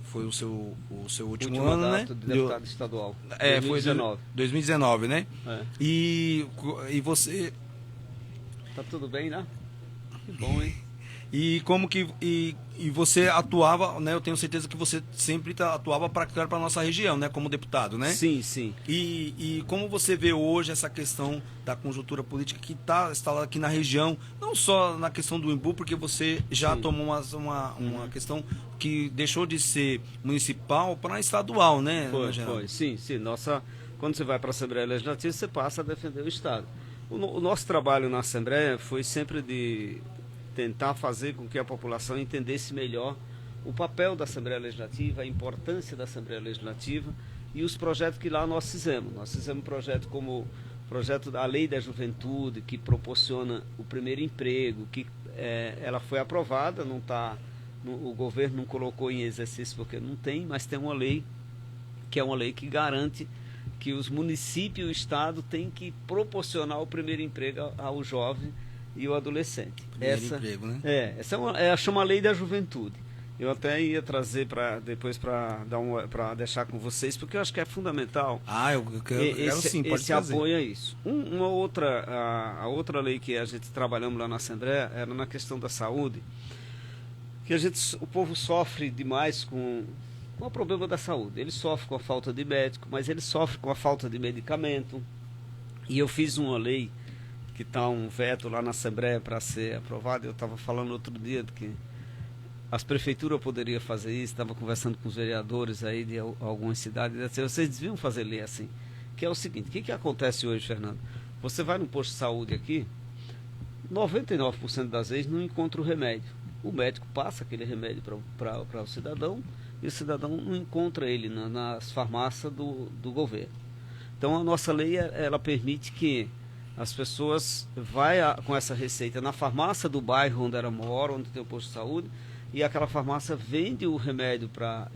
foi o seu último ano, mandato, né? De deputado estadual. 2019. Foi 2019, né? E você... Tá tudo bem, né? Que bom, hein? E como que e você atuava, né? Eu tenho certeza que você sempre atuava para a nossa região, né? Como deputado, né? Sim, sim. E como você vê hoje essa questão da conjuntura política que está aqui na região, não só na questão do Embu, porque você já tomou uma questão que deixou de ser municipal para estadual, né? Foi. Sim. Quando você vai para a Assembleia Legislativa, você passa a defender o Estado. O nosso trabalho na Assembleia foi sempre de tentar fazer com que a população entendesse melhor o papel da Assembleia Legislativa, a importância da Assembleia Legislativa e os projetos que lá nós fizemos. Nós fizemos projeto como o projeto da Lei da Juventude, que proporciona o primeiro emprego, que ela foi aprovada, o governo não colocou em exercício porque não tem, mas tem uma lei, que é uma lei que garante que os municípios e o Estado têm que proporcionar o primeiro emprego ao jovem e o adolescente. Emprego, né? Essa chama Lei da Juventude. Eu até ia trazer depois para deixar com vocês, porque eu acho que é fundamental. Eu quero sim, pode esse apoio a isso. A outra lei que a gente trabalhamos lá na Assembleia era na questão da saúde, que o povo sofre demais com o problema da saúde. Ele sofre com a falta de médico, mas ele sofre com a falta de medicamento. E eu fiz uma lei que está um veto lá na Assembleia para ser aprovado. Eu estava falando outro dia de que as prefeituras poderiam fazer isso, estava conversando com os vereadores aí de algumas cidades, e vocês deviam fazer lei assim, que é o seguinte, o que acontece hoje, Fernando? Você vai no posto de saúde aqui, 99% das vezes não encontra o remédio. O médico passa aquele remédio para o cidadão, e o cidadão não encontra ele nas farmácias do governo. Então a nossa lei, ela permite que as pessoas com essa receita na farmácia do bairro onde ela mora, onde tem o posto de saúde, e aquela farmácia vende o remédio para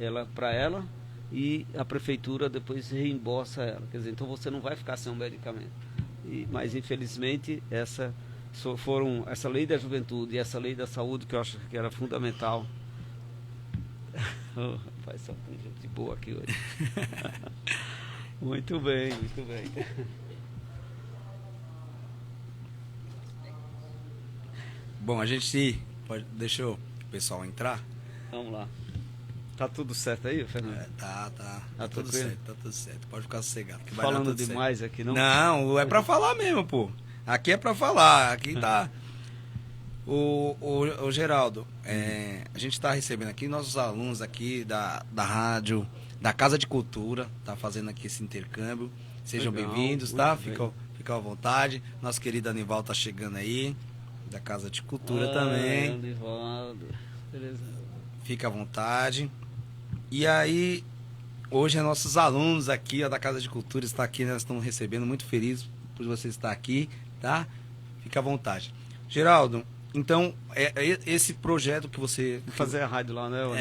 ela e a prefeitura depois reembolsa ela. Quer dizer, então você não vai ficar sem um medicamento. Mas infelizmente essa lei da juventude e essa lei da saúde, que eu acho que era fundamental. Rapaz, só tem gente boa aqui hoje. Muito bem, muito bem. Bom, deixa o pessoal entrar. Vamos lá. Tá tudo certo aí, Fernando? Tá tudo tranquilo? certo, tá tudo certo. Pode ficar sossegado. Que vai dar Falando tudo demais certo. aqui, não? Não, é pra falar mesmo, pô. Aqui é pra falar, aqui tá. O Geraldo, a gente tá recebendo aqui nossos alunos aqui da rádio, da Casa de Cultura, tá fazendo aqui esse intercâmbio. Sejam Legal, bem-vindos, muito tá? bem. Fica à vontade. Nosso querido Anivaldo tá chegando aí, da Casa de Cultura também. Anivaldo. Beleza. Fica à vontade. E aí, hoje é nossos alunos aqui, ó, da Casa de Cultura, está aqui, nós estamos recebendo, muito felizes por você estar aqui, tá? Fica à vontade. Geraldo, então, esse projeto que você... Fazer a rádio lá, né, Anivaldo?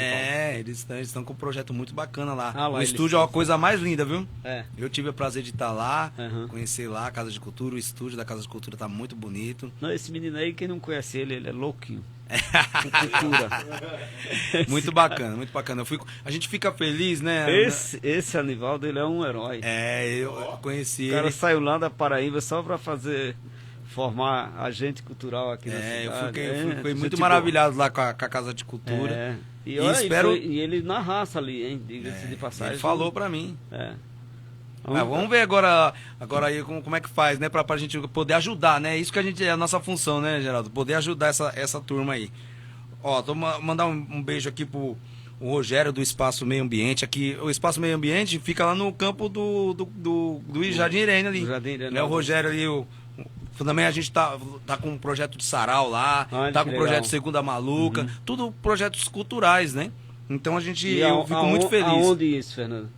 Eles estão com um projeto muito bacana lá. Ah, lá O eles estúdio é uma coisa mais linda, viu? É. Eu tive o prazer de estar lá, Uhum. conhecer lá a Casa de Cultura, o estúdio da Casa de Cultura está muito bonito. Não, esse menino aí, quem não conhece ele é louquinho. Com cultura. Muito bacana, muito bacana. A gente fica feliz, né? Esse Anivaldo, ele é um herói. Eu conheci O cara ele. saiu lá da Paraíba só pra formar agente cultural aqui na Eu cidade. fiquei muito gente maravilhado lá com a Casa de Cultura. boa. E, E olha, espero- e ele na raça ali, hein? Diga-se de passagem. Ele falou pra mim. É. Vamos ver agora aí como é que faz, né? Pra gente poder ajudar, né? Isso que é a nossa função, né, Geraldo? Poder ajudar essa turma aí. Ó, mandar um beijo aqui pro o Rogério do Espaço Meio Ambiente. Aqui, o Espaço Meio Ambiente fica lá no campo do Jardim Irene ali. Do Jardim Irene. Né? O Rogério ali, também a gente tá com um projeto de sarau lá, Olha tá que com o projeto legal. Segunda Maluca, tudo projetos culturais, né? Então E eu fico muito feliz. Aonde isso, Fernando?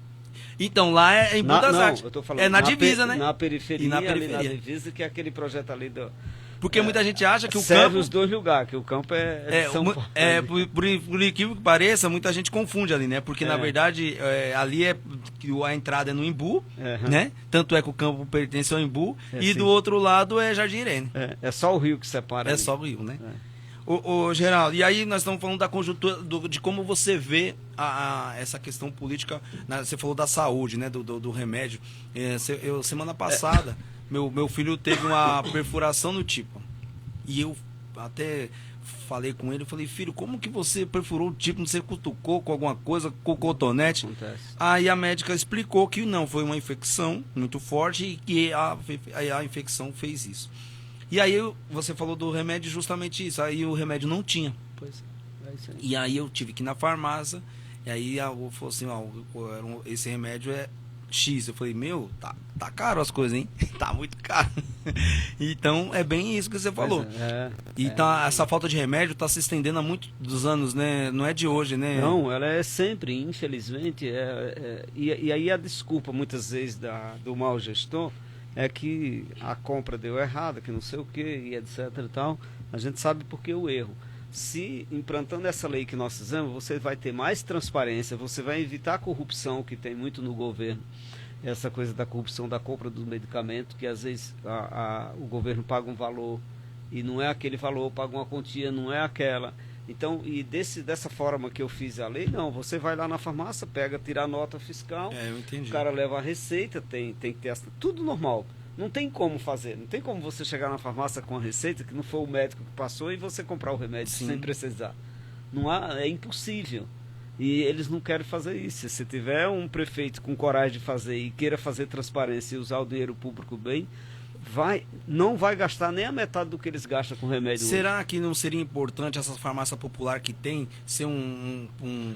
Então, lá é em Budas Não, Artes. eu tô falando É na divisa, né? Na periferia, E na ali na periferia. divisa, que é aquele projeto ali do... Porque muita gente acha que o serve campo... os dois lugares, que o campo é de São Paulo. por incrível que pareça, muita gente confunde ali, né? Porque, na verdade, ali a entrada é no Embu, Uhum. né? Tanto é que o campo pertence ao Embu, e sim. do outro lado é Jardim Irene. É só o rio que separa. É ali. só o Rio, né? Ô, Geraldo, e aí nós estamos falando da conjuntura, de como você vê essa questão política, você falou da saúde, né? Do remédio. Semana passada, meu filho teve uma perfuração no tímpano. E eu até falei com ele, falei, filho, como que você perfurou o tímpano? Você cutucou com alguma coisa, com cotonete? Acontece. Aí a médica explicou que não, foi uma infecção muito forte e que a infecção fez isso. E aí você falou do remédio, justamente isso. Aí o remédio não tinha. Pois é isso aí. E aí eu tive que ir na farmácia. E aí falou assim, esse remédio é X. Eu falei, tá caro as coisas, hein? Tá muito caro. Então é bem isso que você falou. Então essa falta de remédio tá se estendendo há muitos anos, né? Não é de hoje, né? Não, ela é sempre, infelizmente. E aí a desculpa, muitas vezes, do mau gestor é que a compra deu errada, que não sei o que, e etc e tal. A gente sabe por que o erro. Se implantando essa lei que nós fizemos, você vai ter mais transparência, você vai evitar a corrupção que tem muito no governo. Essa coisa da corrupção da compra do medicamento, que às vezes o governo paga um valor e não é aquele valor, paga uma quantia, não é aquela. Então, dessa forma que eu fiz a lei, não, você vai lá na farmácia, tira a nota fiscal, Eu entendi. o cara leva a receita, tem que ter tudo normal. Não tem como fazer, não tem como você chegar na farmácia com a receita que não foi o médico que passou e você comprar o remédio sem precisar. Não há, é impossível. E eles não querem fazer isso. Se tiver um prefeito com coragem de fazer e queira fazer transparência e usar o dinheiro público bem, não vai gastar nem a metade do que eles gastam com remédio. Será que não seria importante essa farmácia popular que tem ser um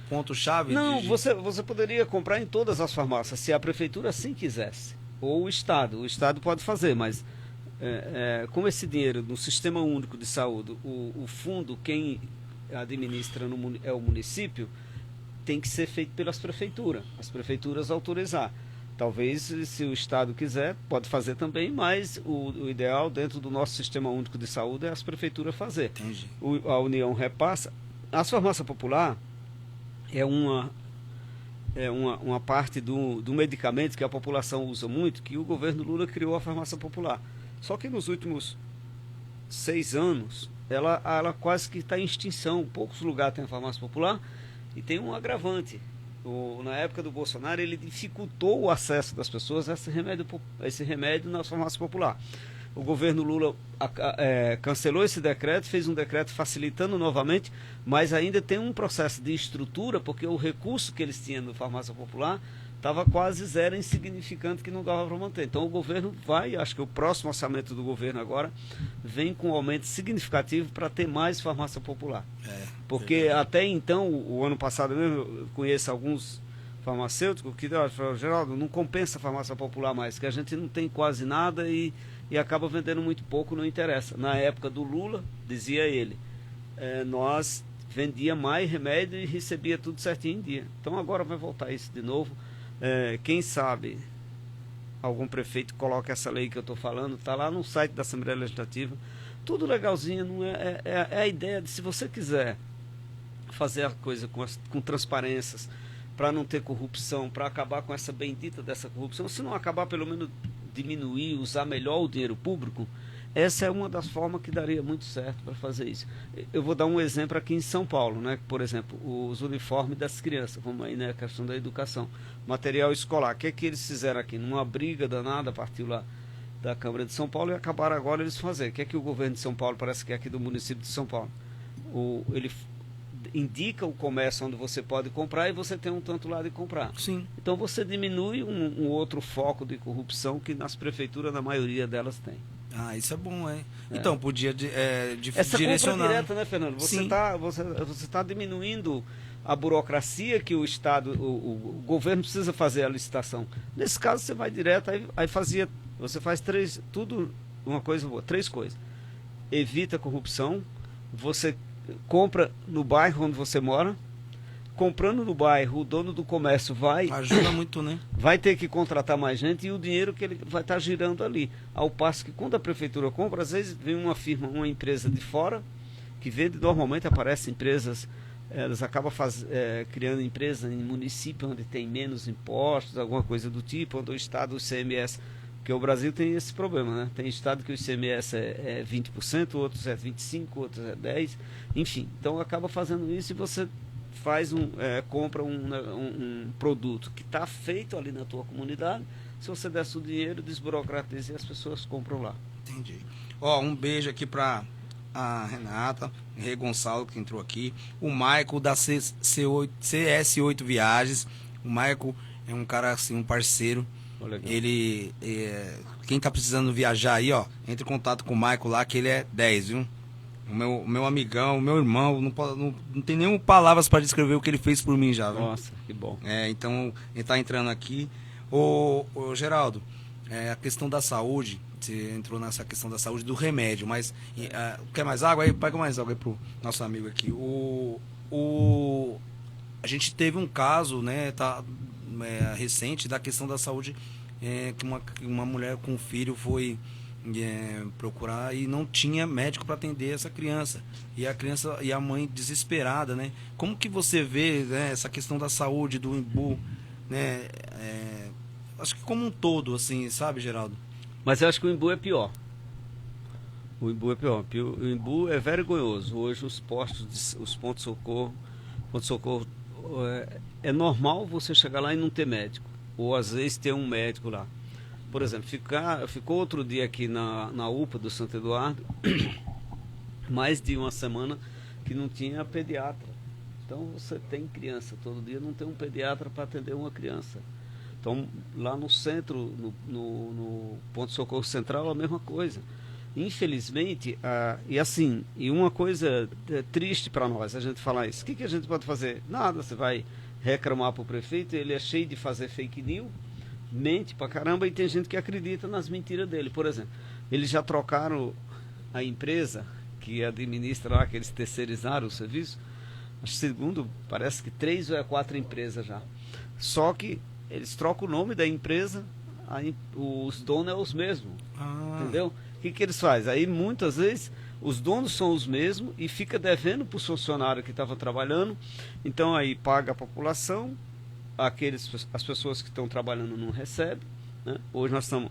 ponto-chave? Não, você poderia comprar em todas as farmácias, se a prefeitura assim quisesse. Ou o Estado. O Estado pode fazer, mas como esse dinheiro no Sistema Único de Saúde, o fundo, quem administra é o município, tem que ser feito pelas prefeituras. As prefeituras autorizar. Talvez, se o Estado quiser, pode fazer também, mas o ideal dentro do nosso Sistema Único de Saúde é as prefeituras fazer. Entendi. A União repassa. As farmácias populares é uma parte do medicamento que a população usa muito, que o governo Lula criou a farmácia popular. Só que nos últimos 6 anos, ela quase que está em extinção. Poucos lugares tem a farmácia popular e tem um agravante. Na época do Bolsonaro, ele dificultou o acesso das pessoas a esse remédio na farmácia popular. O governo Lula cancelou esse decreto, fez um decreto facilitando novamente, mas ainda tem um processo de estrutura, porque o recurso que eles tinham no Farmácia Popular estava quase zero, insignificante, que não dava para manter. Então o governo acho que o próximo orçamento do governo agora vem com um aumento significativo para ter mais farmácia popular. Porque até então, o ano passado mesmo, eu conheço alguns farmacêuticos que falaram: Geraldo, não compensa a farmácia popular mais, que a gente não tem quase nada e acaba vendendo muito pouco, não interessa. Na época do Lula, dizia ele, nós vendia mais remédio e recebia tudo certinho em dia. Então agora vai voltar isso de novo. Quem sabe algum prefeito coloca essa lei que eu estou falando, está lá no site da Assembleia Legislativa, tudo legalzinho. Não é a ideia de, se você quiser fazer a coisa com transparências, para não ter corrupção, para acabar com essa bendita dessa corrupção, se não acabar, pelo menos diminuir, usar melhor o dinheiro público, essa é uma das formas que daria muito certo para fazer isso. Eu vou dar um exemplo aqui em São Paulo, né? Por exemplo, os uniformes das crianças, vamos aí, né? A questão da educação, material escolar. O que é que eles fizeram aqui? Numa briga danada, partiu lá da Câmara de São Paulo e acabaram agora eles fazerem. O que é que o governo de São Paulo, parece que é aqui do município de São Paulo, ele indica o comércio onde você pode comprar e você tem um tanto lá de comprar. Sim. Então você diminui um outro foco de corrupção que nas prefeituras, na maioria delas, tem. Ah, isso é bom, Então, podia essa direcionar. compra direta, né, Fernando? Você tá diminuindo a burocracia que o Estado, o governo precisa fazer a licitação. Nesse caso, você vai direto, você faz três coisas. Evita a corrupção, você compra no bairro onde você mora. Comprando no bairro, o dono do comércio ajuda muito, né? Vai ter que contratar mais gente e o dinheiro que ele vai estar girando ali. Ao passo que quando a prefeitura compra, às vezes vem uma empresa de fora que vende. Normalmente aparecem empresas, elas acabam criando empresas em município onde tem menos impostos, alguma coisa do tipo, onde o Estado, o ICMS, porque o Brasil tem esse problema, né? Tem estado que o ICMS é 20%, outros é 25%, outros é 10%, enfim. Então acaba fazendo isso e você compra um produto que está feito ali na tua comunidade. Se você desse o dinheiro, desburocratiza e as pessoas compram lá. Entendi. Um beijo aqui para a Renata, Rei Gonçalo, que entrou aqui, o Maico da CS8 Viagens. O Maico é um cara assim, um parceiro. Ele, quem tá precisando viajar aí, entre em contato com o Maico lá, que ele é 10, viu? O meu amigão, o meu irmão, não tem nenhuma palavras para descrever o que ele fez por mim já, viu? Nossa, que bom. Então, ele tá entrando aqui. Ô Geraldo, a questão da saúde, você entrou nessa questão da saúde, do remédio, mas quer mais água aí? Pega mais água aí pro nosso amigo aqui. A gente teve um caso, né, recente, da questão da saúde, que uma mulher com um filho foi procurar e não tinha médico para atender essa criança, e a mãe desesperada, né? Como que você vê, né, essa questão da saúde do Imbu, né? Acho que como um todo, assim, sabe, Geraldo? Mas eu acho que o Imbu é pior. O Imbu é pior. O Imbu é vergonhoso. Hoje os pontos-socorro, é normal você chegar lá e não ter médico, ou às vezes ter um médico lá. Por exemplo, ficou outro dia aqui na UPA do Santo Eduardo, mais de uma semana que não tinha pediatra. Então você tem criança, todo dia não tem um pediatra para atender uma criança. Então lá no centro, no Ponto Socorro Central, a mesma coisa. Infelizmente, e uma coisa triste para nós, a gente falar isso. O que a gente pode fazer? Nada, você vai reclamar para o prefeito, ele é cheio de fazer fake news, mente pra caramba, e tem gente que acredita nas mentiras dele. Por exemplo, eles já trocaram a empresa que administra lá, que eles terceirizaram o serviço, segundo, parece que 3 ou 4 empresas já. Só que eles trocam o nome da empresa, os donos são os mesmos, entendeu? O que eles fazem? Aí muitas vezes os donos são os mesmos e fica devendo para os funcionários que estavam trabalhando. Então aí paga a população, as pessoas que estão trabalhando não recebem, né? Hoje nós estamos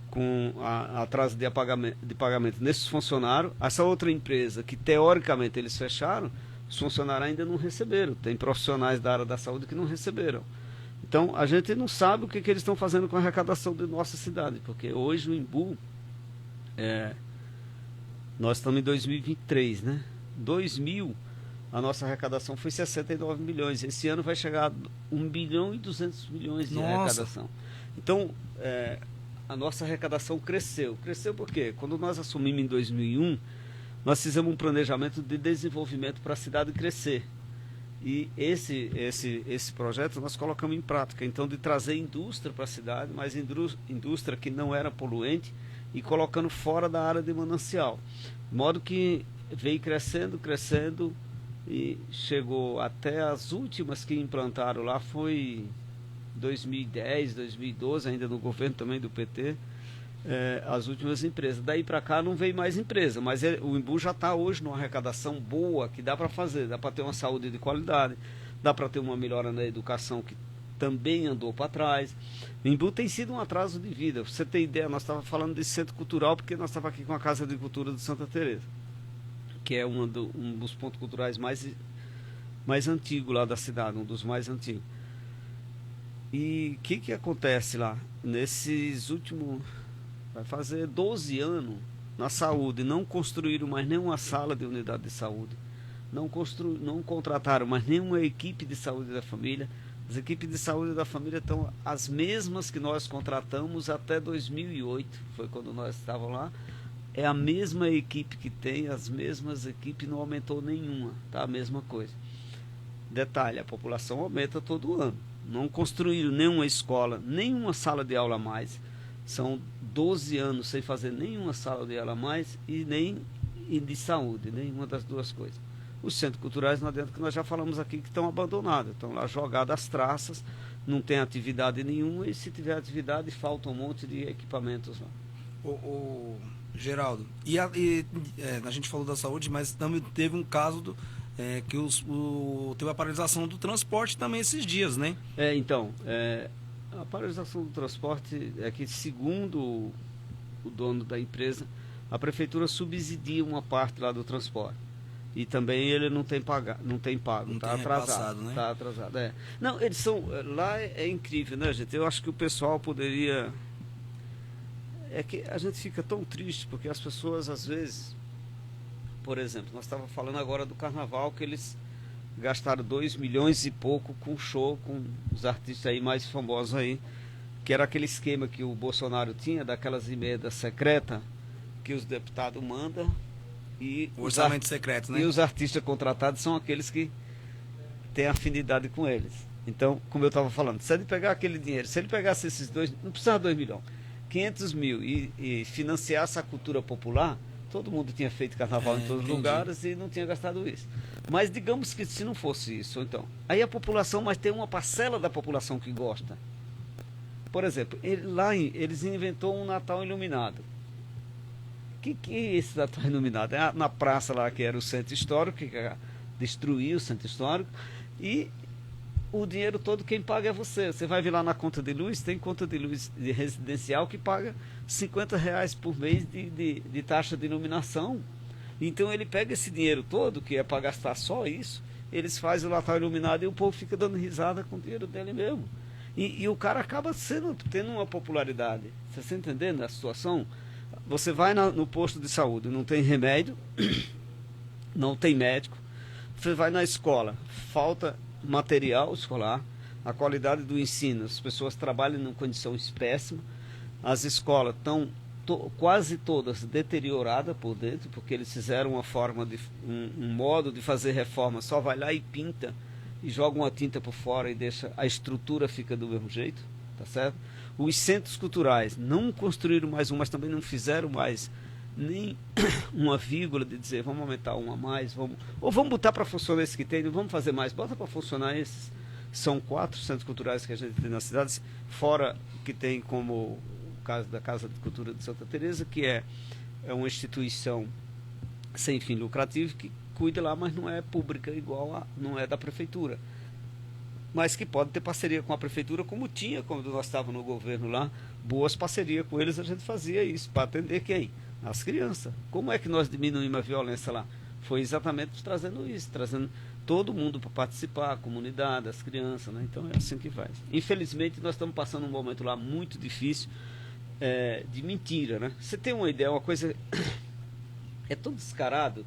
com atraso de pagamento nesses funcionários. Essa outra empresa que teoricamente eles fecharam, os funcionários ainda não receberam. Tem profissionais da área da saúde que não receberam. Então a gente não sabe o que eles estão fazendo com a arrecadação de nossa cidade, porque hoje o Imbu Nós estamos em 2023, né? 2000, a nossa arrecadação foi 69 milhões. Esse ano vai chegar a 1 bilhão e 200 milhões de arrecadação. Então, a nossa arrecadação cresceu. Cresceu por quê? Quando nós assumimos em 2001, nós fizemos um planejamento de desenvolvimento para a cidade crescer. E esse projeto nós colocamos em prática. Então, de trazer indústria para a cidade, mas indústria que não era poluente, e colocando fora da área de manancial. De modo que veio crescendo, e chegou até as últimas que implantaram lá, foi 2010, 2012, ainda no governo também do PT, as últimas empresas. Daí para cá não veio mais empresa, mas o Imbu já está hoje numa arrecadação boa, que dá para fazer, dá para ter uma saúde de qualidade, dá para ter uma melhora na educação, que também andou para trás. O Imbu tem sido um atraso de vida. Pra você ter ideia, nós estávamos falando de centro cultural, porque nós estávamos aqui com a Casa de Cultura de Santa Teresa, que é um dos pontos culturais mais antigos lá da cidade, um dos mais antigos. E o que acontece lá? Nesses últimos, vai fazer 12 anos, na saúde, não construíram mais nenhuma sala de unidade de saúde, não contrataram mais nenhuma equipe de saúde da família. As equipes de saúde da família estão as mesmas que nós contratamos até 2008, foi quando nós estávamos lá. É a mesma equipe que tem, as mesmas equipes, não aumentou nenhuma, tá? A mesma coisa. Detalhe, a população aumenta todo ano. Não construíram nenhuma escola, nenhuma sala de aula a mais. São 12 anos sem fazer nenhuma sala de aula a mais e nem de saúde, nenhuma das duas coisas. Os centros culturais, não adianta, que nós já falamos aqui, que estão abandonados, estão lá jogados às traças, não tem atividade nenhuma, e se tiver atividade, falta um monte de equipamentos lá. Geraldo, a gente falou da saúde, mas também teve um caso que teve a paralisação do transporte também esses dias, né? Então, a paralisação do transporte é que, segundo o dono da empresa, a prefeitura subsidia uma parte lá do transporte. E também ele não tem pago, está atrasado, né? Está atrasado, Não, eles são, lá é incrível, né, gente? Eu acho que o pessoal poderia... É que a gente fica tão triste, porque as pessoas, às vezes... Por exemplo, nós estávamos falando agora do carnaval, que eles gastaram 2 milhões e pouco com show, com os artistas aí mais famosos aí, que era aquele esquema que o Bolsonaro tinha, daquelas emendas secretas, que os deputados mandam, e o orçamento secreto, né? E os artistas contratados são aqueles que têm afinidade com eles. Então, como eu estava falando, se ele pegar aquele dinheiro, se ele pegasse esses dois, não precisava 2 milhões, 500 mil e financiasse a cultura popular, todo mundo tinha feito carnaval em todos os lugares e não tinha gastado isso. Mas digamos que se não fosse isso, então, aí a população, mas tem uma parcela da população que gosta. Por exemplo, eles inventou um Natal iluminado. O que é esse Natal iluminado? É na praça lá, que era o centro histórico, que destruiu o centro histórico, e o dinheiro todo quem paga é você. Você vai ver lá na conta de luz, tem conta de luz de residencial que paga R$50 por mês de taxa de iluminação. Então ele pega esse dinheiro todo, que é para gastar só isso, eles fazem o Natal iluminado e o povo fica dando risada com o dinheiro dele mesmo. E o cara acaba tendo uma popularidade. Você está entendendo a situação? Você vai no posto de saúde, não tem remédio, não tem médico. Você vai na escola, falta material escolar, a qualidade do ensino, as pessoas trabalham em condição péssima, as escolas estão quase todas deterioradas por dentro, porque eles fizeram um modo de fazer reforma, só vai lá e pinta, e joga uma tinta por fora e deixa, a estrutura fica do mesmo jeito, tá certo? Os centros culturais não construíram mais mas também não fizeram mais nem uma vírgula de dizer, vamos aumentar um a mais, ou vamos botar para funcionar esse que tem, não vamos fazer mais, bota para funcionar esses. São 4 centros culturais que a gente tem nas cidades, fora que tem como o caso da Casa de Cultura de Santa Teresa, que é uma instituição sem fim lucrativo, que cuida lá, mas não é pública não é da prefeitura. Mas que pode ter parceria com a prefeitura, como tinha, quando nós estávamos no governo lá, boas parcerias com eles, a gente fazia isso, para atender quem? As crianças. Como é que nós diminuímos a violência lá? Foi exatamente trazendo isso, trazendo todo mundo para participar, a comunidade, as crianças, né? Então é assim que faz. Infelizmente nós estamos passando um momento lá muito difícil, de mentira, né? Você tem uma ideia, uma coisa é tão descarado.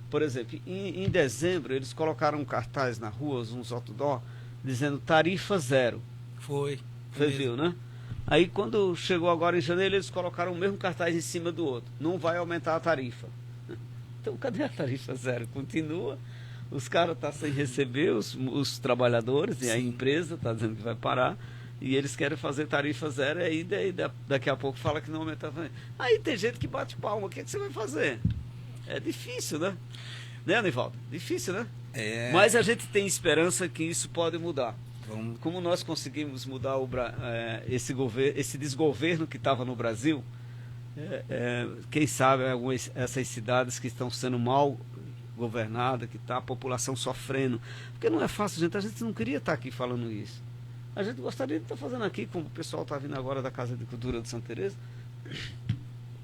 Por exemplo, em dezembro eles colocaram um cartaz na rua, uns outdoor, dizendo tarifa zero. Foi. Você viu, né? Aí quando chegou agora em janeiro, eles colocaram o mesmo cartaz em cima do outro. Não vai aumentar a tarifa. Então cadê a tarifa zero? Continua. Os caras estão sem receber, os trabalhadores, e a empresa está dizendo que vai parar. E eles querem fazer tarifa zero, e aí daqui a pouco fala que não aumenta. Aí tem gente que bate palma. O que, é que você vai fazer? É difícil, né? Né, Anivaldo? Difícil, né? Mas a gente tem esperança que isso pode mudar. Como nós conseguimos mudar esse desgoverno que estava no Brasil, quem sabe essas cidades que estão sendo mal governadas, que está a população sofrendo. Porque não é fácil, gente. A gente não queria estar aqui falando isso. A gente gostaria de estar fazendo aqui, como o pessoal está vindo agora da Casa de Cultura de Santa Teresa.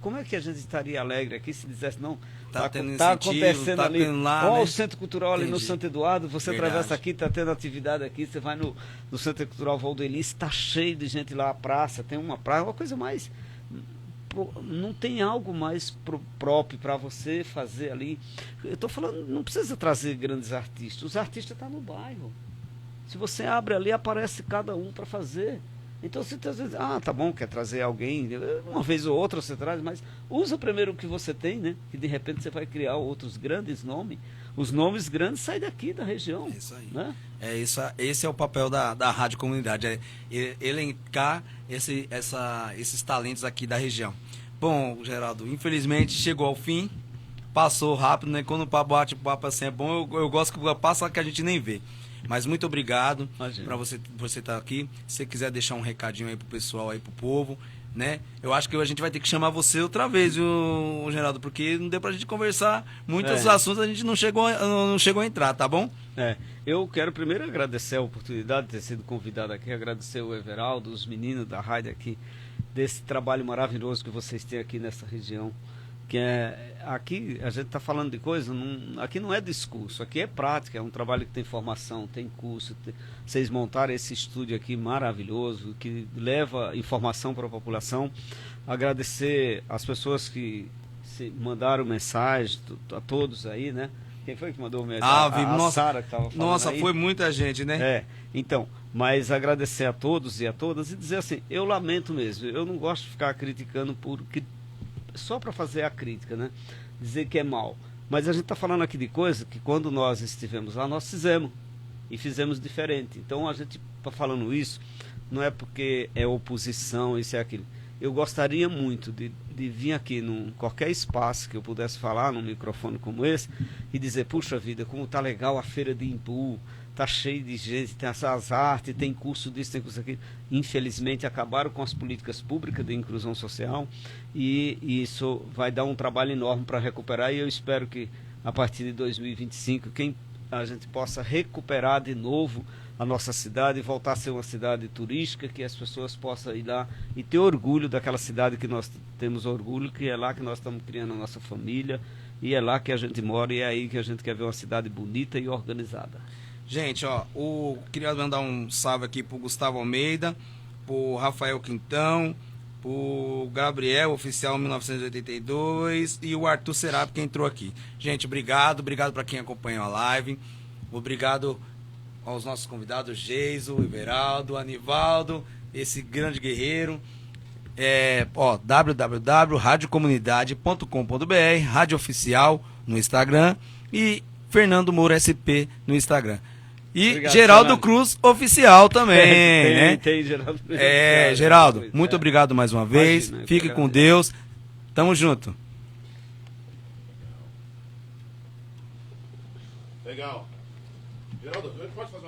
Como é que a gente estaria alegre aqui se dissesse, não, está acontecendo ali, lá, né? O Centro Cultural ali no Santo Eduardo, você Verdade. atravessa aqui, está tendo atividade aqui, você vai no Centro Cultural Valdoelice, está cheio de gente lá, a praça, tem uma praia, uma coisa mais... Não tem algo mais próprio para você fazer ali. Eu estou falando, não precisa trazer grandes artistas, os artistas estão no bairro. Se você abre ali, aparece cada um para fazer. Então você às vezes, tá bom, quer trazer alguém, uma vez ou outra você traz, mas usa primeiro o que você tem, né? Que de repente você vai criar outros grandes nomes. Os nomes grandes saem daqui da região. É isso aí. Né? Esse é o papel da Rádio Comunidade, elencar esses talentos aqui da região. Bom, Geraldo, infelizmente chegou ao fim, passou rápido, né? Quando o papo assim é bom, eu gosto que passa que a gente nem vê. Mas muito obrigado para você estar aqui. Se você quiser deixar um recadinho aí pro pessoal, aí pro povo, né? Eu acho que a gente vai ter que chamar você outra vez, viu, Geraldo? Porque não deu pra gente conversar muitos assuntos, a gente não chegou a entrar, tá bom? Eu quero primeiro agradecer a oportunidade de ter sido convidado aqui, agradecer o Everaldo, os meninos da rádio aqui, desse trabalho maravilhoso que vocês têm aqui nessa região. Que aqui a gente está falando de coisa, aqui não é discurso, aqui é prática, é um trabalho que tem formação, tem curso. Vocês montaram esse estúdio aqui maravilhoso, que leva informação para a população. Agradecer as pessoas que mandaram mensagem, a todos aí, né? Quem foi que mandou mensagem? A Sara que estava falando. Nossa, aí. Foi muita gente, né? Então, mas agradecer a todos e a todas e dizer assim, eu lamento mesmo, eu não gosto de ficar criticando só para fazer a crítica, né? Dizer que é mal. Mas a gente está falando aqui de coisa que quando nós estivemos lá, nós fizemos. E fizemos diferente. Então a gente está falando isso, não é porque é oposição, isso é aquilo. Eu gostaria muito de vir aqui num qualquer espaço que eu pudesse falar num microfone como esse e dizer, puxa vida, como tá legal a feira de Imbu, tá cheio de gente, tem essas artes, tem curso disso, tem curso daquilo. Infelizmente acabaram com as políticas públicas de inclusão social e isso vai dar um trabalho enorme para recuperar e eu espero que a partir de 2025 a gente possa recuperar de novo a nossa cidade e voltar a ser uma cidade turística, que as pessoas possam ir lá e ter orgulho daquela cidade que nós temos orgulho, que é lá que nós estamos criando a nossa família e é lá que a gente mora e é aí que a gente quer ver uma cidade bonita e organizada. Gente, queria mandar um salve aqui pro Gustavo Almeida, pro Rafael Quintão, pro Gabriel, oficial 1982, e o Arthur Serap que entrou aqui. Gente, obrigado para quem acompanhou a live, obrigado aos nossos convidados, Geiso, Everaldo, Anivaldo, esse grande guerreiro. www.radiocomunidade.com.br, Rádio Oficial no Instagram e Fernando Moura SP no Instagram. E obrigado, Geraldo Fernando. Cruz Oficial também, tem Geraldo. Geraldo, muito obrigado mais uma vez. Fique com Deus. Tamo junto. Legal. Geraldo, a gente pode fazer